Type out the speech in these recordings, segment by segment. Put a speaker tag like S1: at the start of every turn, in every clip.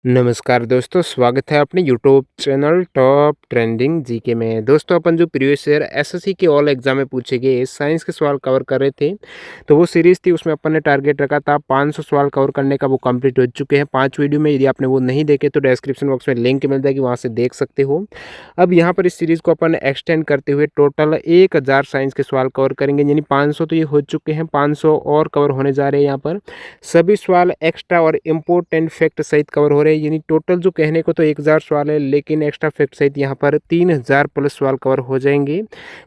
S1: नमस्कार दोस्तों, स्वागत है अपने YouTube channel top trending GK में। दोस्तों अपन जो प्रीवियस ईयर एसएससी के ऑल एग्जाम में पूछे गए साइंस के सवाल कवर कर रहे थे, तो वो सीरीज़ थी। उसमें अपन ने टारगेट रखा था 500 सवाल कवर करने का। वो कंप्लीट हो चुके हैं 5 वीडियो में। यदि आपने वो नहीं देखे तो डिस्क्रिप्शन बॉक्स में लिंक मिल जाएगी, वहाँ से देख सकते हो। अब यहाँ पर इस सीरीज़ को अपन एक्सटेंड करते हुए टोटल 1000 साइंस के सवाल कवर करेंगे। यानी 500 तो ये हो चुके हैं, 500 और कवर होने जा रहे हैं। यहाँ पर सभी सवाल एक्स्ट्रा और इम्पोर्टेंट फैक्ट सहित कवर हो रहे हैं। यानी टोटल जो कहने को तो 1000 सवाल है, लेकिन एक्स्ट्रा फैक्ट सहित यहाँ पर 3000 प्लस सवाल कवर हो जाएंगे।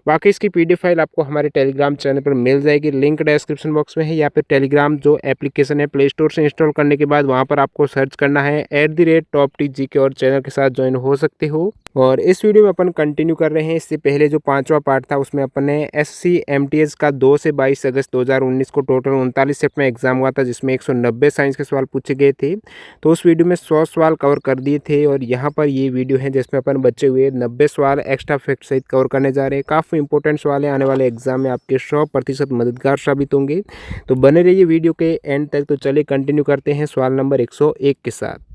S1: बाकी इसकी पीडीएफ फाइल आपको हमारे टेलीग्राम चैनल पर मिल जाएगी, लिंक डिस्क्रिप्शन बॉक्स में है। या फिर टेलीग्राम जो एप्लीकेशन है प्ले स्टोर से इंस्टॉल करने के बाद वहाँ पर आपको सर्च करना है @TopTGK और चैनल के साथ ज्वाइन हो सकते हो। और इस वीडियो में अपन कंटिन्यू कर रहे हैं। इससे पहले जो 5वां पार्ट था उसमें अपन ने SCMTS का 2 से 22 अगस्त 2019 को टोटल 39 सेट में एग्जाम हुआ था, जिसमें 190 साइंस के सवाल पूछे गए थे। तो उस वीडियो में 100 सवाल कवर कर दिए थे, और यहाँ पर ये वीडियो है जिसमें अपन बचे हुए 90 सवाल एक्स्ट्रा फैक्ट सहित कवर करने जा रहे हैं। काफ़ी इंपॉर्टेंट सवाल है, आने वाले एग्जाम में आपके 100% मददगार साबित होंगे। तो बने रहिए वीडियो के एंड तक। तो चलिए कंटिन्यू करते हैं सवाल नंबर 101 के साथ।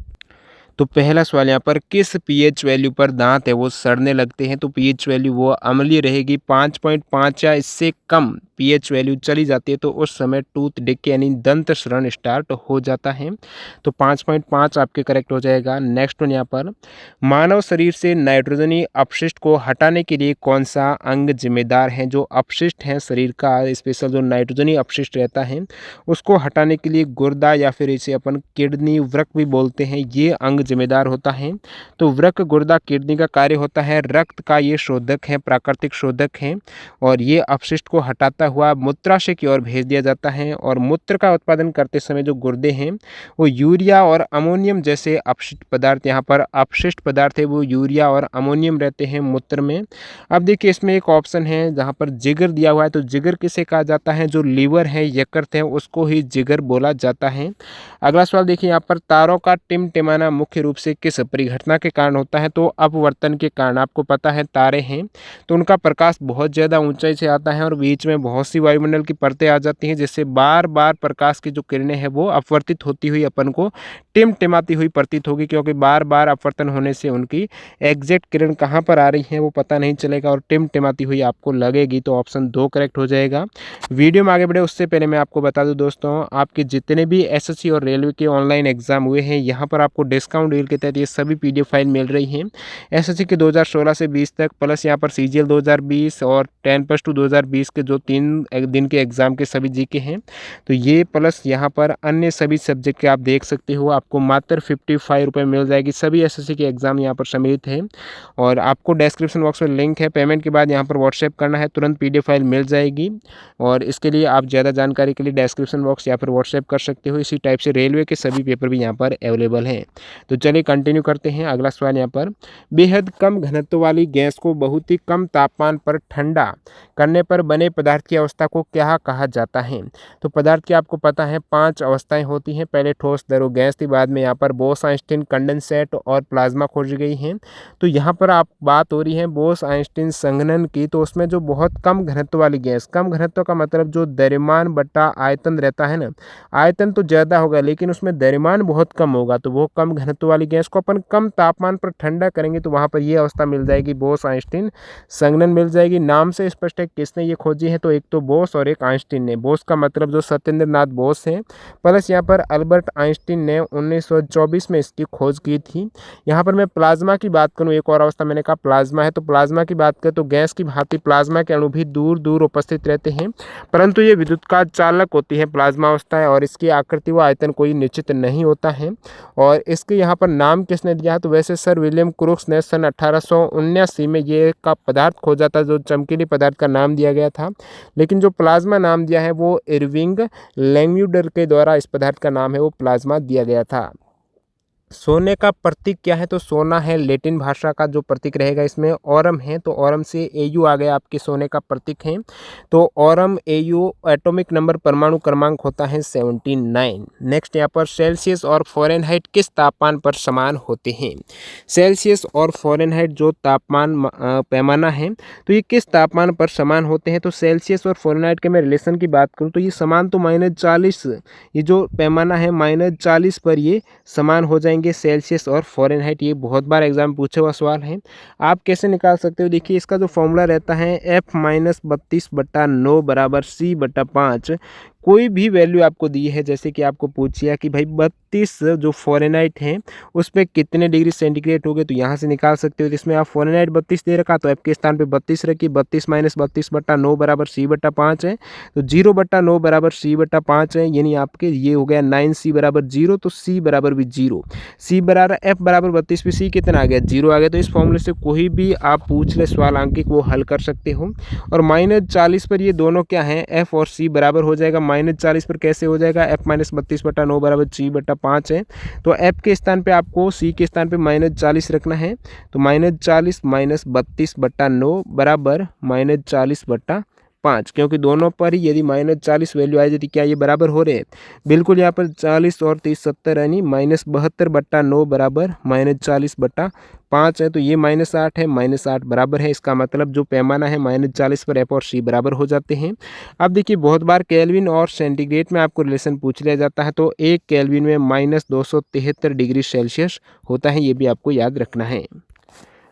S1: तो पहला सवाल यहाँ पर, किस पीएच वैल्यू पर दांत है वो सड़ने लगते हैं? तो पीएच वैल्यू वो अम्लीय रहेगी। 5.5 या इससे कम पीएच वैल्यू चली जाती है तो उस समय टूथ डिके यानी दंत शरण स्टार्ट हो जाता है। तो 5.5 आपके करेक्ट हो जाएगा। नेक्स्ट वन यहाँ पर, मानव शरीर से नाइट्रोजनी अपशिष्ट को हटाने के लिए कौन सा अंग जिम्मेदार है? जो अपशिष्ट हैं शरीर का स्पेशल जो नाइट्रोजनी अपशिष्ट रहता है उसको हटाने के लिए गुर्दा या फिर इसे अपन किडनी वृक्क भी बोलते हैं, ये अंग जिम्मेदार होता है। तो वृक्क, गुर्दा, किडनी का कार्य होता है रक्त का ये शोधक है, प्राकृतिक शोधक है, और ये अपशिष्ट को हटाता हुआ मूत्राशय की ओर भेज दिया जाता है। और मूत्र का उत्पादन करते समय जो गुर्दे हैं वो यूरिया और अमोनियम जैसे अपशिष्ट पदार्थ, यहाँ पर अपशिष्ट पदार्थ है वो यूरिया और अमोनियम रहते हैं मूत्र में। अब देखिए इसमें एक ऑप्शन है जहाँ पर जिगर दिया हुआ है, तो जिगर किसे कहा जाता है? जो लीवर है, यकृत है, उसको ही जिगर बोला जाता है। अगला सवाल देखिए यहाँ पर, तारों का टिमटिमाना मुख्य रूप से किस परिघटना के कारण होता है? तो अपवर्तन के कारण। आपको पता है तारे हैं तो उनका प्रकाश बहुत ज़्यादा ऊंचाई से आता है और बीच में बहुत सी वायुमंडल की परतें आ जाती हैं, जिससे बार बार प्रकाश की जो किरणें हैं वो अपवर्तित होती हुई अपन को टिमटिमाती हुई प्रतीत होगी, क्योंकि बार बार अपवर्तन होने से उनकी एग्जैक्ट किरण कहाँ पर आ रही है वो पता नहीं चलेगा और टिमटिमाती हुई आपको लगेगी। तो ऑप्शन 2 करेक्ट हो जाएगा। वीडियो में आगे बढ़े उससे पहले मैं आपको बता दूं दोस्तों, आपके जितने भी एसएससी और रेलवे के ऑनलाइन एग्जाम हुए हैं यहाँ पर आपको डिस्काउंट डील के तहत ये सभी पीडीएफ फाइल मिल रही हैं। एसएससी के 2016 से 20 तक, प्लस यहाँ पर सीजीएल 2020 और 10+2 2020 के जो 3 दिन के एग्जाम के सभी जीके हैं, तो ये प्लस यहाँ पर अन्य सभी सब्जेक्ट के आप देख सकते हो। आपको मात्र 55 रुपये मिल जाएगी। सभी एसएससी के एग्जाम यहाँ पर सम्मिलित हैं, और आपको डिस्क्रिप्शन बॉक्स में लिंक है। पेमेंट के बाद यहाँ पर व्हाट्सएप करना है, तुरंत पीडीएफ फाइल मिल जाएगी। और इसके लिए आप ज़्यादा जानकारी के लिए डिस्क्रिप्शन बॉक्स या फिर व्हाट्सएप कर सकते हो। इसी टाइप से रेलवे के सभी पेपर भी यहाँ पर अवेलेबल हैं। तो चलिए कंटिन्यू करते हैं। अगला सवाल यहाँ पर, बेहद कम घनत्व वाली गैस को बहुत ही कम तापमान पर ठंडा करने पर बने पदार्थ की अवस्था को क्या कहा जाता है? तो पदार्थ की आपको पता है 5 अवस्थाएं होती हैं। पहले ठोस, द्रव, गैस थी, बाद में यहाँ पर बोस-आइंस्टीन कंडेंसेट और प्लाज्मा खोजी गई हैं। तो यहाँ पर आप बात हो रही है बोस-आइंस्टीन संघनन की, तो उसमें जो बहुत कम घनत्व वाली गैस, कम घनत्व का मतलब जो द्रव्यमान बटा आयतन रहता है ना, आयतन तो ज़्यादा होगा लेकिन उसमें द्रव्यमान बहुत कम होगा, तो वो कम घनत्व वाली गैस को अपन कम तापमान पर ठंडा करेंगे तो वहाँ पर ये अवस्था मिल जाएगी, बोस-आइंस्टीन संघनन मिल जाएगी। नाम से स्पष्ट है किसने ये खोजी है, तो एक तो बोस और एक आइंस्टीन ने। बोस का मतलब जो सत्येंद्र नाथ बोस हैं, प्लस यहाँ पर अल्बर्ट आइंस्टीन ने 1924 में इसकी खोज की थी। यहाँ पर मैं प्लाज्मा की बात करूँ, एक और अवस्था मैंने कहा प्लाज्मा है, तो प्लाज्मा की बात करें तो गैस की भांति प्लाज्मा के अणु भी दूर दूर उपस्थित रहते हैं, परंतु ये विद्युत का चालक होती है प्लाज्मा अवस्था है, और इसकी आकृति व आयतन कोई निश्चित नहीं होता है। और इसके यहाँ पर नाम किसने दिया है, तो वैसे सर विलियम क्रूक्स ने सन 1879 में ये का पदार्थ खोजा था, जो चमकीले पदार्थ का नाम दिया गया था। लेकिन जो प्लाज्मा नाम दिया है वो इरविंग लैंग्यूडर के द्वारा इस पदार्थ का नाम है वो प्लाज्मा दिया गया था। सोने का प्रतीक क्या है, तो सोना है लैटिन भाषा का जो प्रतीक रहेगा इसमें ऑरम है, तो ऑरम से एयू आ गया आपके सोने का प्रतीक है। तो ऑरम एयू एटॉमिक नंबर परमाणु क्रमांक होता है 79। नेक्स्ट यहाँ पर, सेल्सियस और फ़ारेनहाइट किस तापमान पर समान होते हैं? सेल्सियस और फ़ारेनहाइट जो तापमान पैमाना है तो ये किस तापमान पर समान होते हैं? तो सेल्सियस और फ़ारेनहाइट के मैं रिलेशन की बात करूँ तो ये समान तो -40, ये जो पैमाना है -40 पर ये समान हो जाएंगे। सेल्सियस और फ़ारेनहाइट, ये बहुत बार एग्जाम में पूछा हुआ सवाल है। आप कैसे निकाल सकते हो, देखिए इसका जो फॉर्मूला रहता है F-32/9 बराबर C/5। कोई भी वैल्यू आपको दी है, जैसे कि आपको पूछिए कि भाई 32 जो फ़ारेनहाइट है उस पे कितने डिग्री सेंटीग्रेड हो गए, तो यहाँ से निकाल सकते हो। जिसमें आप फ़ारेनहाइट 32 दे रखा तो F के स्थान पे 32 रखिए। 32 - 32/9 बराबर C/5 है, तो 0/9 बराबर C/5 है, यानी आपके ये हो गया 9C बराबर 0, तो C बराबर भी 0। C बराबर F बराबर 32 पे C कितना आ गया, 0 आ गया। तो इस फॉर्मूले से कोई भी आप पूछ ले सवाल अंकित वो हल कर सकते हो। और -40 पर ये दोनों क्या हैं, F और C बराबर हो जाएगा। -40 पर कैसे हो जाएगा, F - 32/9 बराबर C/5 है, तो F के स्थान पे आपको C के स्थान पे -40 रखना है। तो -40 - 32/9 बराबर -40/5, क्योंकि दोनों पर ही यदि -40 वैल्यू आई जाती, क्या ये बराबर हो रहे हैं, बिल्कुल। यहाँ पर 40 और 30 70 यानी -72/9 बराबर -40/5 है, तो ये -8 है, -8 बराबर है। इसका मतलब जो पैमाना है -40 पर F और C बराबर हो जाते हैं। अब देखिए बहुत बार केल्विन और सेंटीग्रेड में आपको रिलेशन पूछ लिया जाता है, तो 1 केल्विन में -273 डिग्री सेल्सियस होता है, ये भी आपको याद रखना है।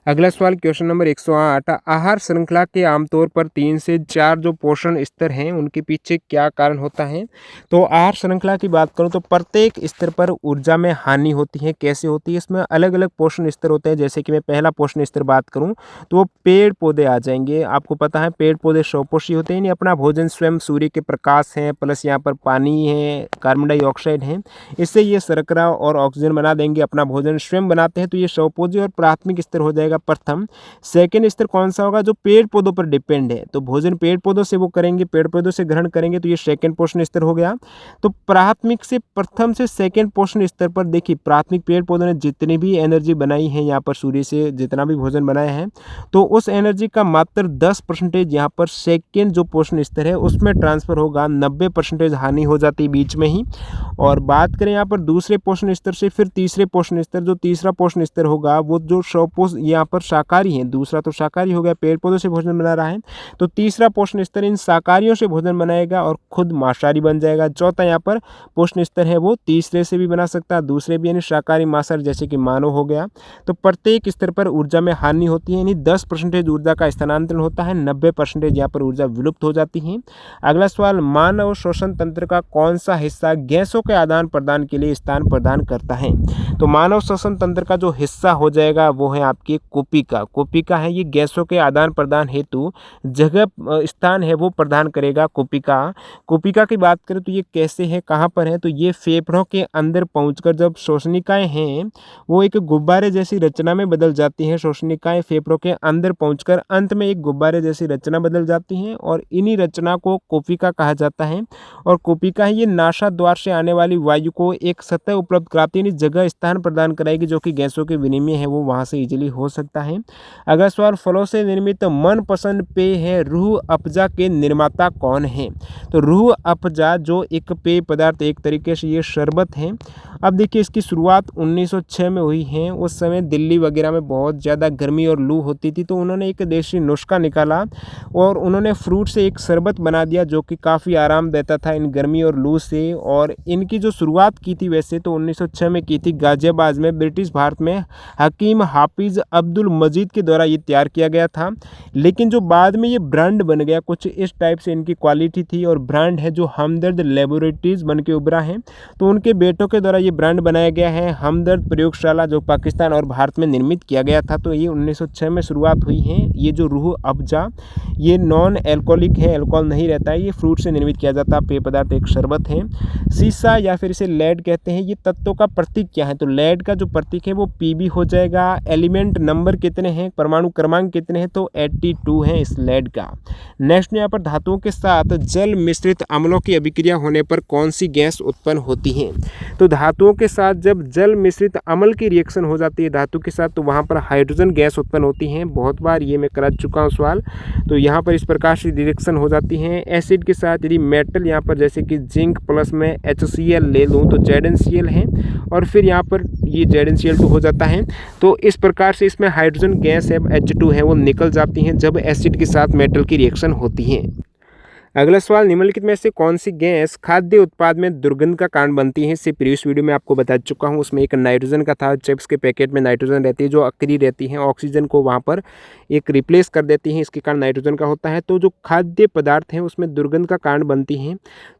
S1: अगला सवाल क्वेश्चन नंबर 108, आहार श्रृंखला के आमतौर पर 3 से 4 जो पोषण स्तर हैं उनके पीछे क्या कारण होता है। तो आहार श्रृंखला की बात करूं तो प्रत्येक स्तर पर ऊर्जा में हानि होती है। कैसे होती है, इसमें अलग अलग पोषण स्तर होते हैं। जैसे कि मैं पहला पोषण स्तर बात करूं तो वो पेड़ पौधे आ जाएंगे। आपको पता है पेड़ पौधे स्वपोषी होते हैं, अपना भोजन स्वयं सूर्य के प्रकाश है, प्लस यहाँ पर पानी है, कार्बन डाइऑक्साइड है, इससे ये शर्करा और ऑक्सीजन बना देंगे, अपना भोजन स्वयं बनाते हैं। तो ये स्वपोषी और प्राथमिक स्तर हो जाएगा प्रथम। सेकंड स्तर कौन सा होगा, जो पेड़ पौधों पर डिपेंड है, तो भोजन पेड़ पौधों से वो करेंगे, पेड़ पौधों से ग्रहण करेंगे, तो ये सेकंड पोषण स्तर हो गया। तो प्राथमिक से प्रथम से सेकंड पोषण स्तर पर देखिए प्राथमिक पेड़ पौधों ने जितनी भी एनर्जी बनाई है, यहाँ पर सूर्य से जितना भी भोजन बनाया है, तो उस एनर्जी का मात्र 10% यहाँ पर सेकंड जो पोषण स्तर है उसमें ट्रांसफर होगा, 90% हानि हो जाती है बीच में ही। और बात करें यहाँ पर दूसरे पोषण स्तर से, फिर तीसरे पोषण स्तर, जो तीसरा पोषण स्तर होगा वो जो यहाँ पर शाकाहारी है, दूसरा तो शाकाहारी हो गया, पेड़ पौधों से भोजन बना रहा है, तो तीसरा पोषण स्तर इन शाकाहारियों से भोजन बनाएगा और खुद मांसाहारी बन जाएगा। चौथा यहाँ पर पोषण स्तर है वो तीसरे से भी बना सकता है, दूसरे भी, यानी शाकाहारी मांसाहारी, जैसे कि मानव हो गया। तो प्रत्येक स्तर पर ऊर्जा में हानि होती है, यानी 10% ऊर्जा का स्थानांतरण होता है, 90% यहाँ पर ऊर्जा विलुप्त हो जाती है। अगला सवाल, मानव श्वसन तंत्र का कौन सा हिस्सा गैसों के आदान प्रदान के लिए स्थान प्रदान करता है। तो मानव श्वसन तंत्र का जो हिस्सा हो जाएगा वो है आपकी कोपिका। कोपिका है, ये गैसों के आदान प्रदान हेतु जगह स्थान है वो प्रदान करेगा कोपिका। कोपिका की बात करें तो ये कैसे है, कहाँ पर है, तो ये फेफड़ों के अंदर पहुंचकर जब श्वसनिकाएं हैं वो एक गुब्बारे जैसी रचना में बदल जाती हैं। श्वसनिकाएं फेफड़ों के अंदर पहुंचकर अंत में एक गुब्बारे जैसी रचना बदल जाती हैं और इन्हीं रचना को कोपिका कहा जाता है। और कोपिका है ये नासा द्वार से आने वाली वायु को एक सतह उपलब्ध कराती है, जगह स्थान प्रदान कराएगी, जो कि गैसों के विनिमय है वो वहाँ से इजिली हो सकता है। अगला सवाल, फलों से निर्मित मनपसंद पेय है रूह अफ़ज़ा के निर्माता कौन है। तो रूह अफ़ज़ा जो एक पेय पदार्थ, एक तरीके से ये शरबत है। अब देखिए इसकी शुरुआत 1906 में हुई है। उस समय दिल्ली वगैरह में बहुत ज़्यादा गर्मी और लू होती थी, तो उन्होंने एक देसी नुस्खा निकाला और उन्होंने फ्रूट से एक शरबत बना दिया जो कि काफ़ी आराम देता था इन गर्मी और लू से। और इनकी जो शुरुआत की थी वैसे तो 1906 में की थी गाजियाबाद में, ब्रिटिश भारत में हकीम हाफिज़ अब्दुल मजीद के द्वारा ये तैयार किया गया था। लेकिन जो बाद में ये ब्रांड बन गया, कुछ इस टाइप से इनकी क्वालिटी थी और ब्रांड है जो हमदर्द लेबोरेटरीज बन के उभरा है। तो उनके बेटों के द्वारा ये ब्रांड बनाया गया है हमदर्द प्रयोगशाला, जो पाकिस्तान और भारत में निर्मित किया गया था। तो ये 1906 में शुरुआत हुई है। ये जो रूह अफ़ज़ा ये नॉन एल्कोहलिक है, अल्कोहल नहीं रहता है, ये फ्रूट से निर्मित किया जाता है पेय पदार्थ, एक शरबत है। सीसा या फिर इसे लेड कहते हैं। ये तत्वों का प्रतीक क्या है, तो लेड का जो प्रतीक है वो Pb हो जाएगा। एलिमेंट नंबर कितने हैं, परमाणु क्रमांक कितने हैं, तो 82 है इस लेड का। नेक्स्ट यहाँ पर धातुओं के साथ जल मिश्रित अम्लों की अभिक्रिया होने पर कौन सी गैस उत्पन्न होती है। तो धातुओं के साथ जब जल मिश्रित अम्ल की रिएक्शन हो जाती है धातु के साथ, तो वहाँ पर हाइड्रोजन गैस उत्पन्न होती है। बहुत बार ये मैं करा चुका हूँ सवाल। तो यहाँ पर इस प्रकार से रिएक्शन हो जाती है। एसिड के साथ यदि मेटल यहाँ पर जैसे कि जिंक प्लस में HCl ले लूँ तो ZnCl है और फिर यहाँ पर ये ZnCl2 हो जाता है। तो इस प्रकार से इसमें हाइड्रोजन गैस है H2 है वो निकल जाती हैं जब एसिड के साथ मेटल की रिएक्शन होती है। अगला सवाल, निम्नलिखित में से कौन सी गैस खाद्य उत्पाद में दुर्गंध का कारण बनती है? इससे प्रीवियस वीडियो में आपको बता चुका हूँ। उसमें एक नाइट्रोजन का था, चिप्स के पैकेट में नाइट्रोजन रहती है जो अक्रिय रहती है, ऑक्सीजन को वहाँ पर एक रिप्लेस कर देती हैं, इसके कारण नाइट्रोजन का होता है। तो जो खाद्य पदार्थ हैं उसमें दुर्गंध का कारण बनती हैं,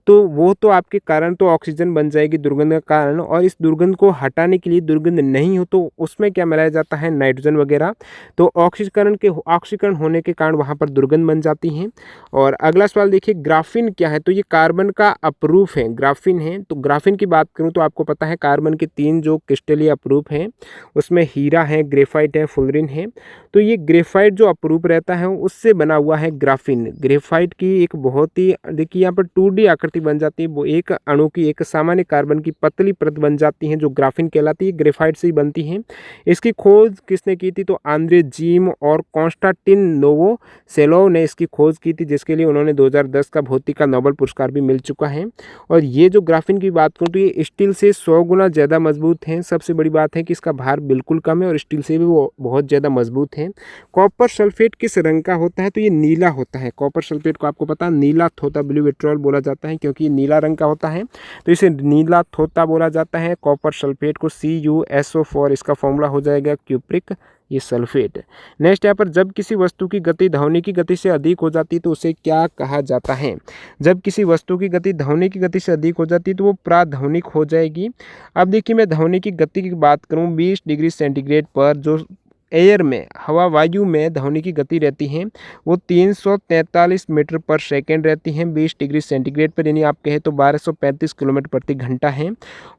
S1: तो वो तो आपके कारण तो ऑक्सीजन बन जाएगी दुर्गंध का कारण, और इस दुर्गंध को हटाने के लिए दुर्गंध नहीं हो तो उसमें क्या मिलाया जाता है? नाइट्रोजन वगैरह। तो ऑक्सीकरण होने के कारण वहाँ पर दुर्गंध बन जाती हैं। और अगला सवाल देखिए, ग्राफीन क्या है? तो ये कार्बन का अपरूप है, ग्राफीन है। तो ग्राफीन की बात करूँ तो आपको पता है कार्बन के 3 जो क्रिस्टलीय अपरूप हैं उसमें हीरा है, ग्रेफाइट है, फुलरिन है। तो ये ग्रेफाइट जो अपरूप रहता है उससे बना हुआ है ग्राफीन। ग्रेफाइट की एक बहुत ही, देखिए यहाँ पर 2D आकृति बन जाती है, वो एक अणु की एक सामान्य कार्बन की पतली परत बन जाती है जो ग्राफीन कहलाती है, ग्रेफाइट से ही बनती है। इसकी खोज किसने की थी? तो आंद्रे जीम और कॉन्स्टांटिन नोवोसेलोव ने इसकी खोज की थी, जिसके लिए उन्होंने 2010 का भौतिकी का नोबेल पुरस्कार भी मिल चुका है। और ये जो ग्राफीन की बात करूँ तो ये स्टील से 100 गुना ज़्यादा मजबूत है। सबसे बड़ी बात है कि इसका भार बिल्कुल कम है और स्टील से भी वो बहुत ज़्यादा मजबूत है। कॉपर सल्फेट किस रंग का होता है? तो ये नीला होता है। कॉपर सल्फेट को आपको पता है नीला थोथा ब्लू विट्रियोल बोला जाता है, क्योंकि ये नीला रंग का होता है तो इसे नीला थोथा बोला जाता है। कॉपर सल्फेट को CuSO4 इसका फॉर्मूला हो जाएगा क्यूप्रिक ये सल्फेट। नेक्स्ट यहाँ पर, जब किसी वस्तु की गति ध्वनि की गति से अधिक हो जाती है तो उसे क्या कहा जाता है? जब किसी वस्तु की गति ध्वनि की गति से अधिक हो जाती है तो वो प्राध्वनिक हो जाएगी। अब देखिए, मैं ध्वनि की गति की बात करूँ, 20 डिग्री सेंटीग्रेड पर जो एयर में, हवा वायु में ध्वनि की गति रहती है वो 343 मीटर पर सेकेंड रहती है 20 डिग्री सेंटीग्रेड पर, यानी आप कहें तो 1235 किलोमीटर प्रति घंटा है।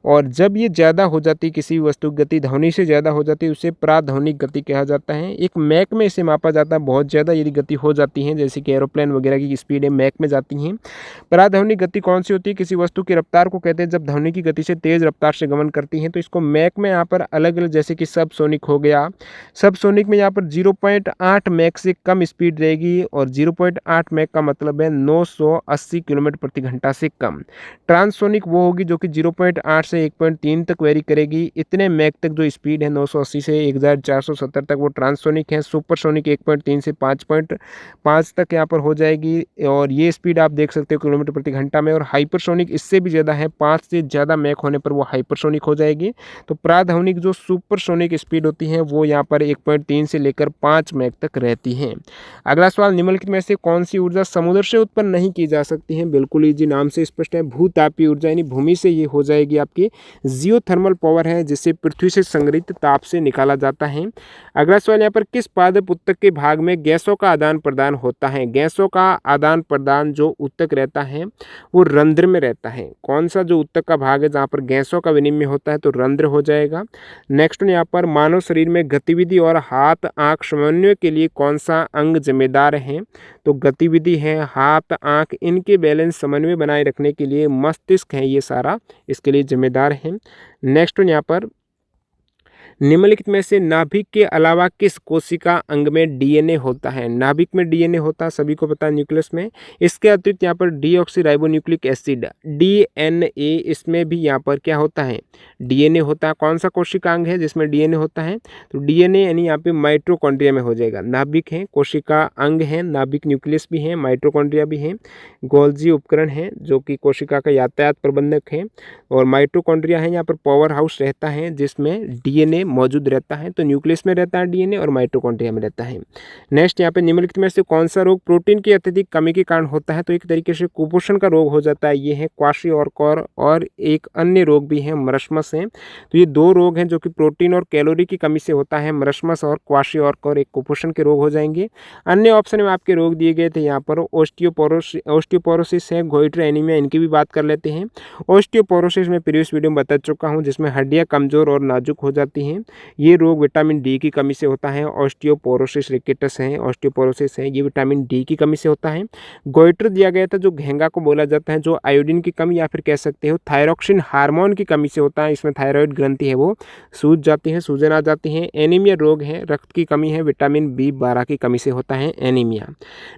S1: और जब ये ज़्यादा हो जाती है, किसी वस्तु की गति ध्वनि से ज़्यादा हो जाती है, उसे प्राध्वनिक गति कहा जाता है। एक मैक में इसे मापा जाता है। बहुत ज़्यादा यदि गति हो जाती है, जैसे कि एरोप्लेन वगैरह की स्पीड है मैक में जाती हैं। प्राध्वनिक गति कौन सी होती है? किसी वस्तु की रफ्तार को कहते हैं जब ध्वनि की गति से तेज़ रफ्तार से गमन करती है, तो इसको मैक में यहाँ पर अलग अलग, जैसे कि सबसोनिक हो गया। सबसोनिक में यहाँ पर 0.8 मैक से कम स्पीड रहेगी, और 0.8 मैक का मतलब है 980 किलोमीटर प्रति घंटा से कम। ट्रांससोनिक वो होगी जो कि 0.8 से 1.3 तक वेरी करेगी। इतने मैक तक जो स्पीड है 980 से 1470 तक वो ट्रांससोनिक है। सुपरसोनिक 1.3 से 5.5 तक यहाँ पर हो जाएगी, और ये स्पीड आप देख सकते हो किलोमीटर प्रति घंटा में। और हाइपरसोनिक इससे भी ज़्यादा है, 5 से ज़्यादा मैक होने पर वो हाइपरसोनिक हो जाएगी। तो प्राध्वनिक जो सुपरसोनिक स्पीड होती है वो यहाँ पर 1.3 से लेकर 5 मैक तक रहती हैं। अगला सवाल, निम्नलिखित में से कौन सी ऊर्जा समुद्र से उत्पन्न नहीं की जा सकती है? बिल्कुल इजी, नाम से स्पष्ट है, भूतापीय ऊर्जा, यानी भूमि से ये हो जाएगी आपकी। जियोथर्मल पावर है जिससे पृथ्वी से संग्रहित ताप से निकाला जाता है। अगला सवाल यहाँ पर, किस पादप ऊतक के भाग में गैसों का आदान प्रदान होता है? गैसों का आदान प्रदान जो ऊतक रहता है वो रंध्र में रहता है। कौन सा जो ऊतक का भाग है जहाँ पर गैसों का विनिमय होता है? तो रंध्र हो जाएगा। नेक्स्ट यहाँ पर, मानव शरीर में गतिविधि और हाथ आंख समन्वय के लिए कौन सा अंग जिम्मेदार है? तो गतिविधि है, हाथ आंख, इनके बैलेंस समन्वय बनाए रखने के लिए मस्तिष्क है, ये सारा इसके लिए जिम्मेदार है। नेक्स्ट यहाँ पर, निम्नलिखित में से नाभिक के अलावा किस कोशिका अंग में डीएनए होता है? नाभिक में डीएनए होता है, सभी को पता है, न्यूक्लियस में। इसके अतिरिक्त यहाँ पर डीऑक्सीराइबोन्यूक्लिक एसिड डीएनए, इसमें भी यहाँ पर क्या होता है? डीएनए होता है। कौन सा कोशिका अंग है जिसमें डीएनए होता है? तो डीएनए यानी यहाँ पे माइटोकॉन्ड्रिया में हो जाएगा। नाभिक है, कोशिका अंग है, नाभिक न्यूक्लियस भी है, माइटोकॉन्ड्रिया भी है, गोल्जी उपकरण है जो कि कोशिका का यातायात प्रबंधक है, और माइटोकॉन्ड्रिया है यहाँ पर पावर हाउस रहता है जिसमें डीएनए मौजूद रहता है। तो न्यूक्लियस में रहता है डीएनए और माइटोकॉन्ड्रिया में रहता है। नेक्स्ट यहाँ पे, निम्नलिखित में से कौन सा रोग प्रोटीन की अत्यधिक कमी के कारण होता है? तो एक तरीके से कुपोषण का रोग हो जाता है, ये है क्वाशियोरकोर, और एक अन्य रोग भी है मरस्मस है। तो ये दो रोग हैं जो कि प्रोटीन और कैलोरी की कमी से होता है, मरस्मस और क्वाशियोरकोर एक कुपोषण के रोग हो जाएंगे। अन्य ऑप्शन में आपके रोग दिए गए थे यहाँ पर, ओस्टियोपोरोसिस है, गोइटर एनीमिया, इनकी भी बात कर लेते हैं। ओस्टियोपोरोसिस में प्रीवियस वीडियो में बता चुका हूँ, जिसमें हड्डियाँ कमजोर और नाजुक हो जाती हैं। ये रोग विटामिन डी की कमी से होता है। ऑस्टियोपोरोसिस रिकेटस है, ऑस्टियोपोरोसिस है, ये विटामिन डी की कमी से होता है। गोइटर दिया गया था जो घेंगा को बोला जाता है, जो आयोडीन की कमी या फिर कह सकते हो थायरॉक्सिन हार्मोन की कमी से होता है। इसमें थायराइड ग्रंथि है वो सूज जाती है, सूजन आ जाती है। एनीमिया रोग है, रक्त की कमी है, विटामिन B12 की कमी से होता है एनीमिया।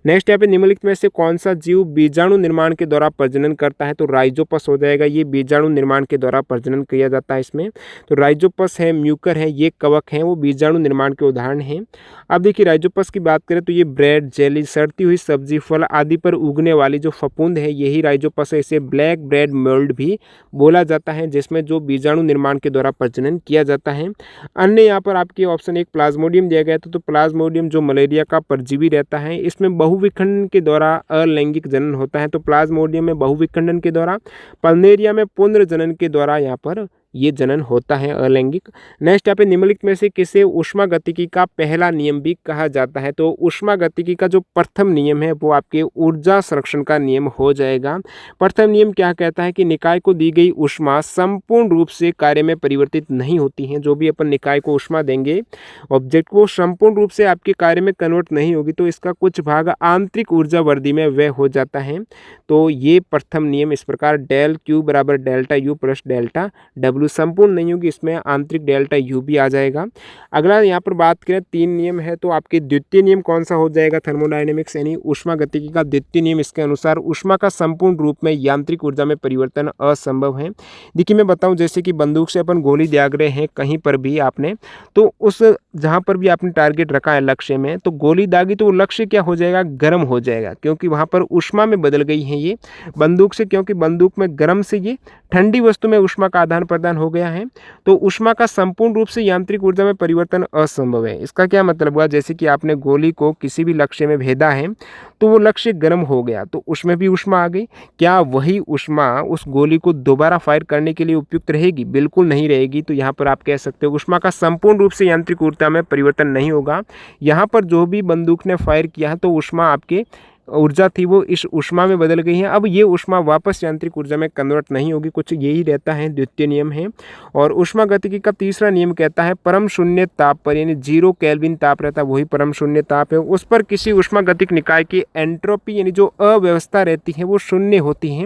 S1: नेक्स्ट यहाँ पे, निम्नलिखित में से कौन सा जीव बीजाणु निर्माण के द्वारा प्रजनन करता है? तो राइजोपस हो जाएगा। ये बीजाणु निर्माण के द्वारा प्रजनन किया जाता है इसमें। तो राइजोपस है, म्यूकस शुक्र है, ये कवक हैं, वो बीजाणु निर्माण के उदाहरण हैं। अब देखिए राइजोपस की बात करें तो ये ब्रेड, जेली, सड़ती हुई सब्जी, फल आदि पर उगने वाली जो फफूंद है यही राइजोपस है। इसे ब्लैक ब्रेड मोल्ड भी बोला जाता है, जिसमें जो बीजाणु निर्माण के द्वारा प्रजनन किया जाता है। अन्य यहाँ पर आपके ऑप्शन एक प्लाज्मोडियम दिया गया था, तो प्लाज्मोडियम जो मलेरिया का परजीवी रहता है, इसमें बहुविखंडन के द्वारा अलैंगिक जनन होता है। तो प्लाज्मोडियम में बहुविखंडन के द्वारा, प्लनेरिया में पुनर्जनन के द्वारा यहाँ पर ये जनन होता है अलैंगिक। नेक्स्ट यहाँ पे निम्नलिखित में से किसे ऊष्मागतिकी का पहला नियम भी कहा जाता है? तो ऊष्मागतिकी का जो प्रथम नियम है वो आपके ऊर्जा संरक्षण का नियम हो जाएगा। प्रथम नियम क्या कहता है कि निकाय को दी गई ऊष्मा संपूर्ण रूप से कार्य में परिवर्तित नहीं होती है। जो भी अपन निकाय को ऊष्मा देंगे, ऑब्जेक्ट को संपूर्ण रूप से आपके कार्य में कन्वर्ट नहीं होगी, तो इसका कुछ भाग आंतरिक ऊर्जा वर्धि में व्यय हो जाता है। तो ये प्रथम नियम इस प्रकार डेल क्यू बराबर delta U plus delta W संपूर्ण नहीं होगी, इसमें आंतरिक डेल्टा यू भी आ जाएगा। अगला यहाँ पर बात करें 3 नियम है, तो आपके द्वितीय नियम कौन सा हो जाएगा? थर्मोडायनेमिक्स यानी ऊष्मागतिकी का द्वितीय नियम, इसके अनुसार ऊष्मा का संपूर्ण रूप में यांत्रिक ऊर्जा में परिवर्तन असंभव है। देखिए मैं बताऊं, जैसे कि बंदूक से अपन गोली दाग रहे हैं कहीं पर भी आपने, तो उस जहाँ पर भी आपने टारगेट रखा है लक्ष्य में, तो गोली दागी तो वो लक्ष्य क्या हो जाएगा? गर्म हो जाएगा, क्योंकि वहाँ पर ऊष्मा में बदल गई है ये बंदूक से, क्योंकि बंदूक में गर्म से ये ठंडी वस्तु में ऊष्मा का आदान प्रदान हो गया है। तो ऊष्मा का संपूर्ण रूप से यांत्रिक ऊर्जा में परिवर्तन असंभव है। इसका क्या मतलब हुआ? जैसे कि आपने गोली को किसी भी लक्ष्य में भेदा है, तो वो लक्ष्य गर्म हो गया, तो उसमें भी ऊष्मा आ गई। क्या वही ऊष्मा उस गोली को दोबारा फायर करने के लिए उपयुक्त रहेगी? बिल्कुल नहीं रहेगी। तो यहाँ पर आप कह सकते हो ऊष्मा का संपूर्ण रूप से यांत्रिक ऊर्जा में परिवर्तन नहीं होगा। यहाँ पर जो भी बंदूक ने फायर किया है, तो ऊष्मा आपके ऊर्जा थी वो इस ऊष्मा में बदल गई है। अब ये ऊष्मा वापस यांत्रिक ऊर्जा में कन्वर्ट नहीं होगी, कुछ यही रहता है, द्वितीय नियम है। और ऊष्मागतिकी का तीसरा नियम कहता है परम शून्य ताप पर, यानी 0 केल्विन ताप रहता है, वही परम शून्य ताप है, उस पर किसी ऊष्मागतिक निकाय की एंट्रोपी यानी जो अव्यवस्था रहती है वो शून्य होती है।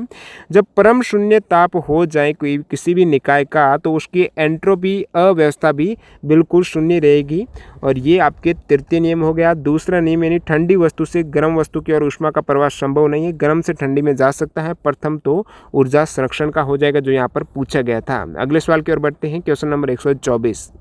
S1: जब परम शून्य ताप हो जाए कोई किसी भी निकाय का, तो उसकी एंट्रोपी अव्यवस्था भी बिल्कुल शून्य रहेगी। और ये आपके तृतीय नियम हो गया। दूसरा नियम यानी ठंडी वस्तु से गर्म वस्तु की और ऊष्मा का प्रवाह संभव नहीं है, गर्म से ठंडी में जा सकता है। प्रथम तो ऊर्जा संरक्षण का हो जाएगा, जो यहाँ पर पूछा गया था। अगले सवाल की ओर बढ़ते हैं, क्वेश्चन नंबर 124।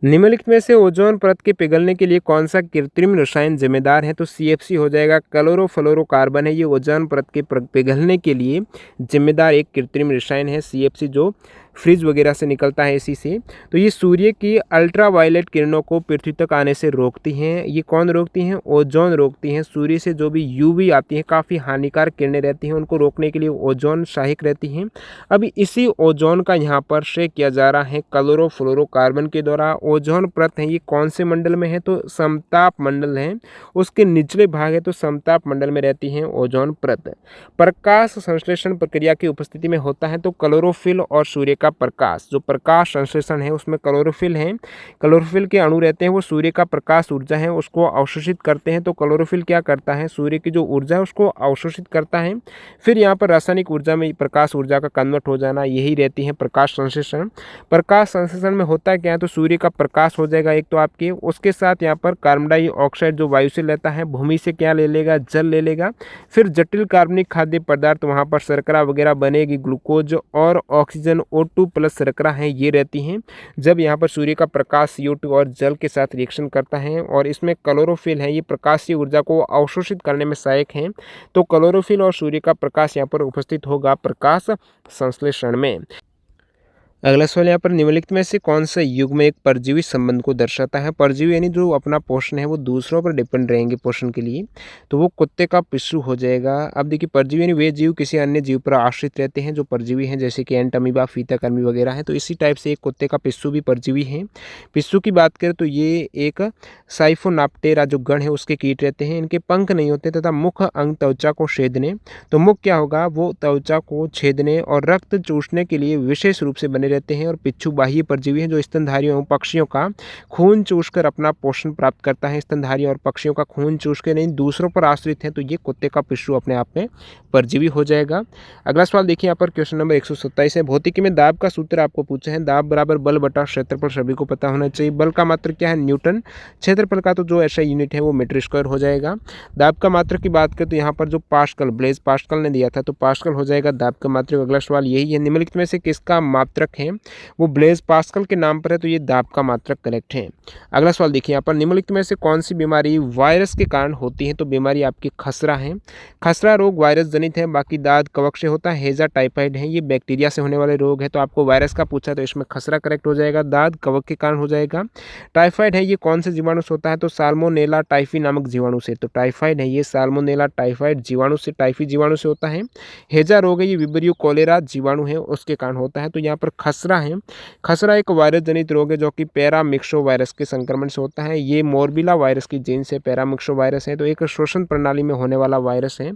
S1: निम्नलिखित में से ओजोन परत के पिघलने के लिए कौन सा कृत्रिम रसायन जिम्मेदार है? तो CFC हो जाएगा। क्लोरोफ्लोरोकार्बन है, ये ओजोन परत के पिघलने के लिए जिम्मेदार एक कृत्रिम रसायन है CFC, जो फ्रिज वगैरह से निकलता है इसी से। तो ये सूर्य की अल्ट्रावायलेट किरणों को पृथ्वी तक आने से रोकती हैं। ये कौन रोकती हैं? ओजोन रोकती हैं। सूर्य से जो भी UV आती है, काफ़ी हानिकारक किरणें रहती हैं, उनको रोकने के लिए ओजोन सहायक रहती हैं। अभी इसी ओजोन का यहाँ पर श्रेय किया जा रहा है क्लोरोफ्लोरोकार्बन के द्वारा। ओजोन परत है, ये कौन से मंडल में है? तो समताप मंडल है, उसके निचले भाग है, तो समताप मंडल में रहती है ओजोन परत। प्रकाश संश्लेषण प्रक्रिया की उपस्थिति में होता है, तो क्लोरोफिल और सूर्य का प्रकाश, जो प्रकाश संश्लेषण है उसमें क्लोरोफिल है, क्लोरोफिल के अणु रहते हैं, वो सूर्य का प्रकाश ऊर्जा है उसको अवशोषित करते हैं। तो क्लोरोफिल क्या करता है? सूर्य की जो ऊर्जा है उसको अवशोषित करता है, फिर यहाँ पर रासायनिक ऊर्जा में प्रकाश ऊर्जा का कन्वर्ट हो जाना, यही रहती है प्रकाश संश्लेषण। प्रकाश संश्लेषण में होता क्या है? तो सूर्य का प्रकाश हो जाएगा एक तो आपके, उसके साथ यहाँ पर कार्बन डाइऑक्साइड जो वायु से लेता है, भूमि से क्या ले लेगा? जल ले लेगा। फिर जटिल कार्बनिक खाद्य पदार्थ, वहाँ पर शर्करा वगैरह बनेगी, ग्लूकोज और ऑक्सीजन O2 प्लस शर्करा है, ये रहती हैं। जब यहाँ पर सूर्य का प्रकाश CO2 और जल के साथ रिएक्शन करता है, और इसमें क्लोरोफिल है, ये प्रकाशीय ऊर्जा को अवशोषित करने में सहायक है। तो क्लोरोफिल और सूर्य का प्रकाश यहाँ पर उपस्थित होगा प्रकाश संश्लेषण में। अगला सवाल यहाँ पर निम्नलिखित में से कौन सा युग्म एक परजीवी संबंध को दर्शाता है? परजीवी यानी जो अपना पोषण है वो दूसरों पर डिपेंड रहेंगे पोषण के लिए, तो वो कुत्ते का पिस्सू हो जाएगा। अब देखिए परजीवी यानी वे जीव किसी अन्य जीव पर आश्रित रहते हैं जो परजीवी हैं, जैसे कि एंट अमीबा, फीताकृमि वगैरह है। तो इसी टाइप से एक कुत्ते का पिस्सू भी परजीवी है। पिस्सू की बात करें तो ये एक साइफोनाप्टेरा जो गण है उसके कीट रहते हैं। इनके पंख नहीं होते तथा मुख्य अंग त्वचा को छेदने, तो मुख क्या होगा? वो त्वचा को छेदने और रक्त चूसने के लिए विशेष रूप से बने रहते हैं। और पिच्छू बाह्य परजीवी हैं जो स्तनधारियों एवं पक्षियों का खून चूसकर अपना पोषण प्राप्त करता है। स्तनधारियों और पक्षियों का खून चूस के नहीं, दूसरों पर आश्रित है, तो ये कुत्ते का पिस्सू अपने आप में परजीवी हो जाएगा। अगला सवाल देखिए यहाँ पर क्वेश्चन नंबर 127 है। भौतिकी में दाब का सूत्र आपको पूछा है। दाब बराबर बल बटा क्षेत्रफल, सभी को पता होना चाहिए। बल का मात्रक क्या है? न्यूटन। क्षेत्रफल का तो जो ऐसा यूनिट है वो मीटर स्क्वायर हो जाएगा। दाब का मात्रक की बात करें तो यहाँ पर जो ब्लेज पास्कल ने दिया था, तो पास्कल हो जाएगा दाब का मात्रक। अगला सवाल यही है, निम्नलिखित में से किसका मात्रक है है वो ब्लेज पास्कल के नाम पर है, तो ये द आपका मात्रक करेक्ट है। अगला सवाल देखिए यहाँ पर, निम्नलिखित में से कौन सी बीमारी वायरस के कारण होती है? तो बीमारी आपकी खसरा है। खसरा रोग वायरस जनित है, बाकी दाद कवक से होता है, हैजा टाइफाइड है, ये बैक्टीरिया से होने वाले रोग है। तो आपको वायरस का पूछा तो इसमें खसरा करेक्ट हो जाएगा, दाद कवक के कारण हो जाएगा। टाइफाइड है, ये कौन से जीवाणु से होता है? तो साल्मोनेला टाइफी नामक जीवाणु से। तो टाइफाइड है ये साल्मोनेला टाइफाइड जीवाणु से, टाइफी जीवाणु से होता है। हैजा रोग है, ये विब्रियो कोलेरा जीवाणु है उसके कारण होता है। तो यहाँ पर खसरा है, खसरा एक वायरस जनित रोग है जो कि पैरामिक्सो वायरस के संक्रमण से होता है। ये मोरबिला वायरस की जीन से पैरामिक्सो वायरस है, तो एक श्वसन प्रणाली में होने वाला वायरस है।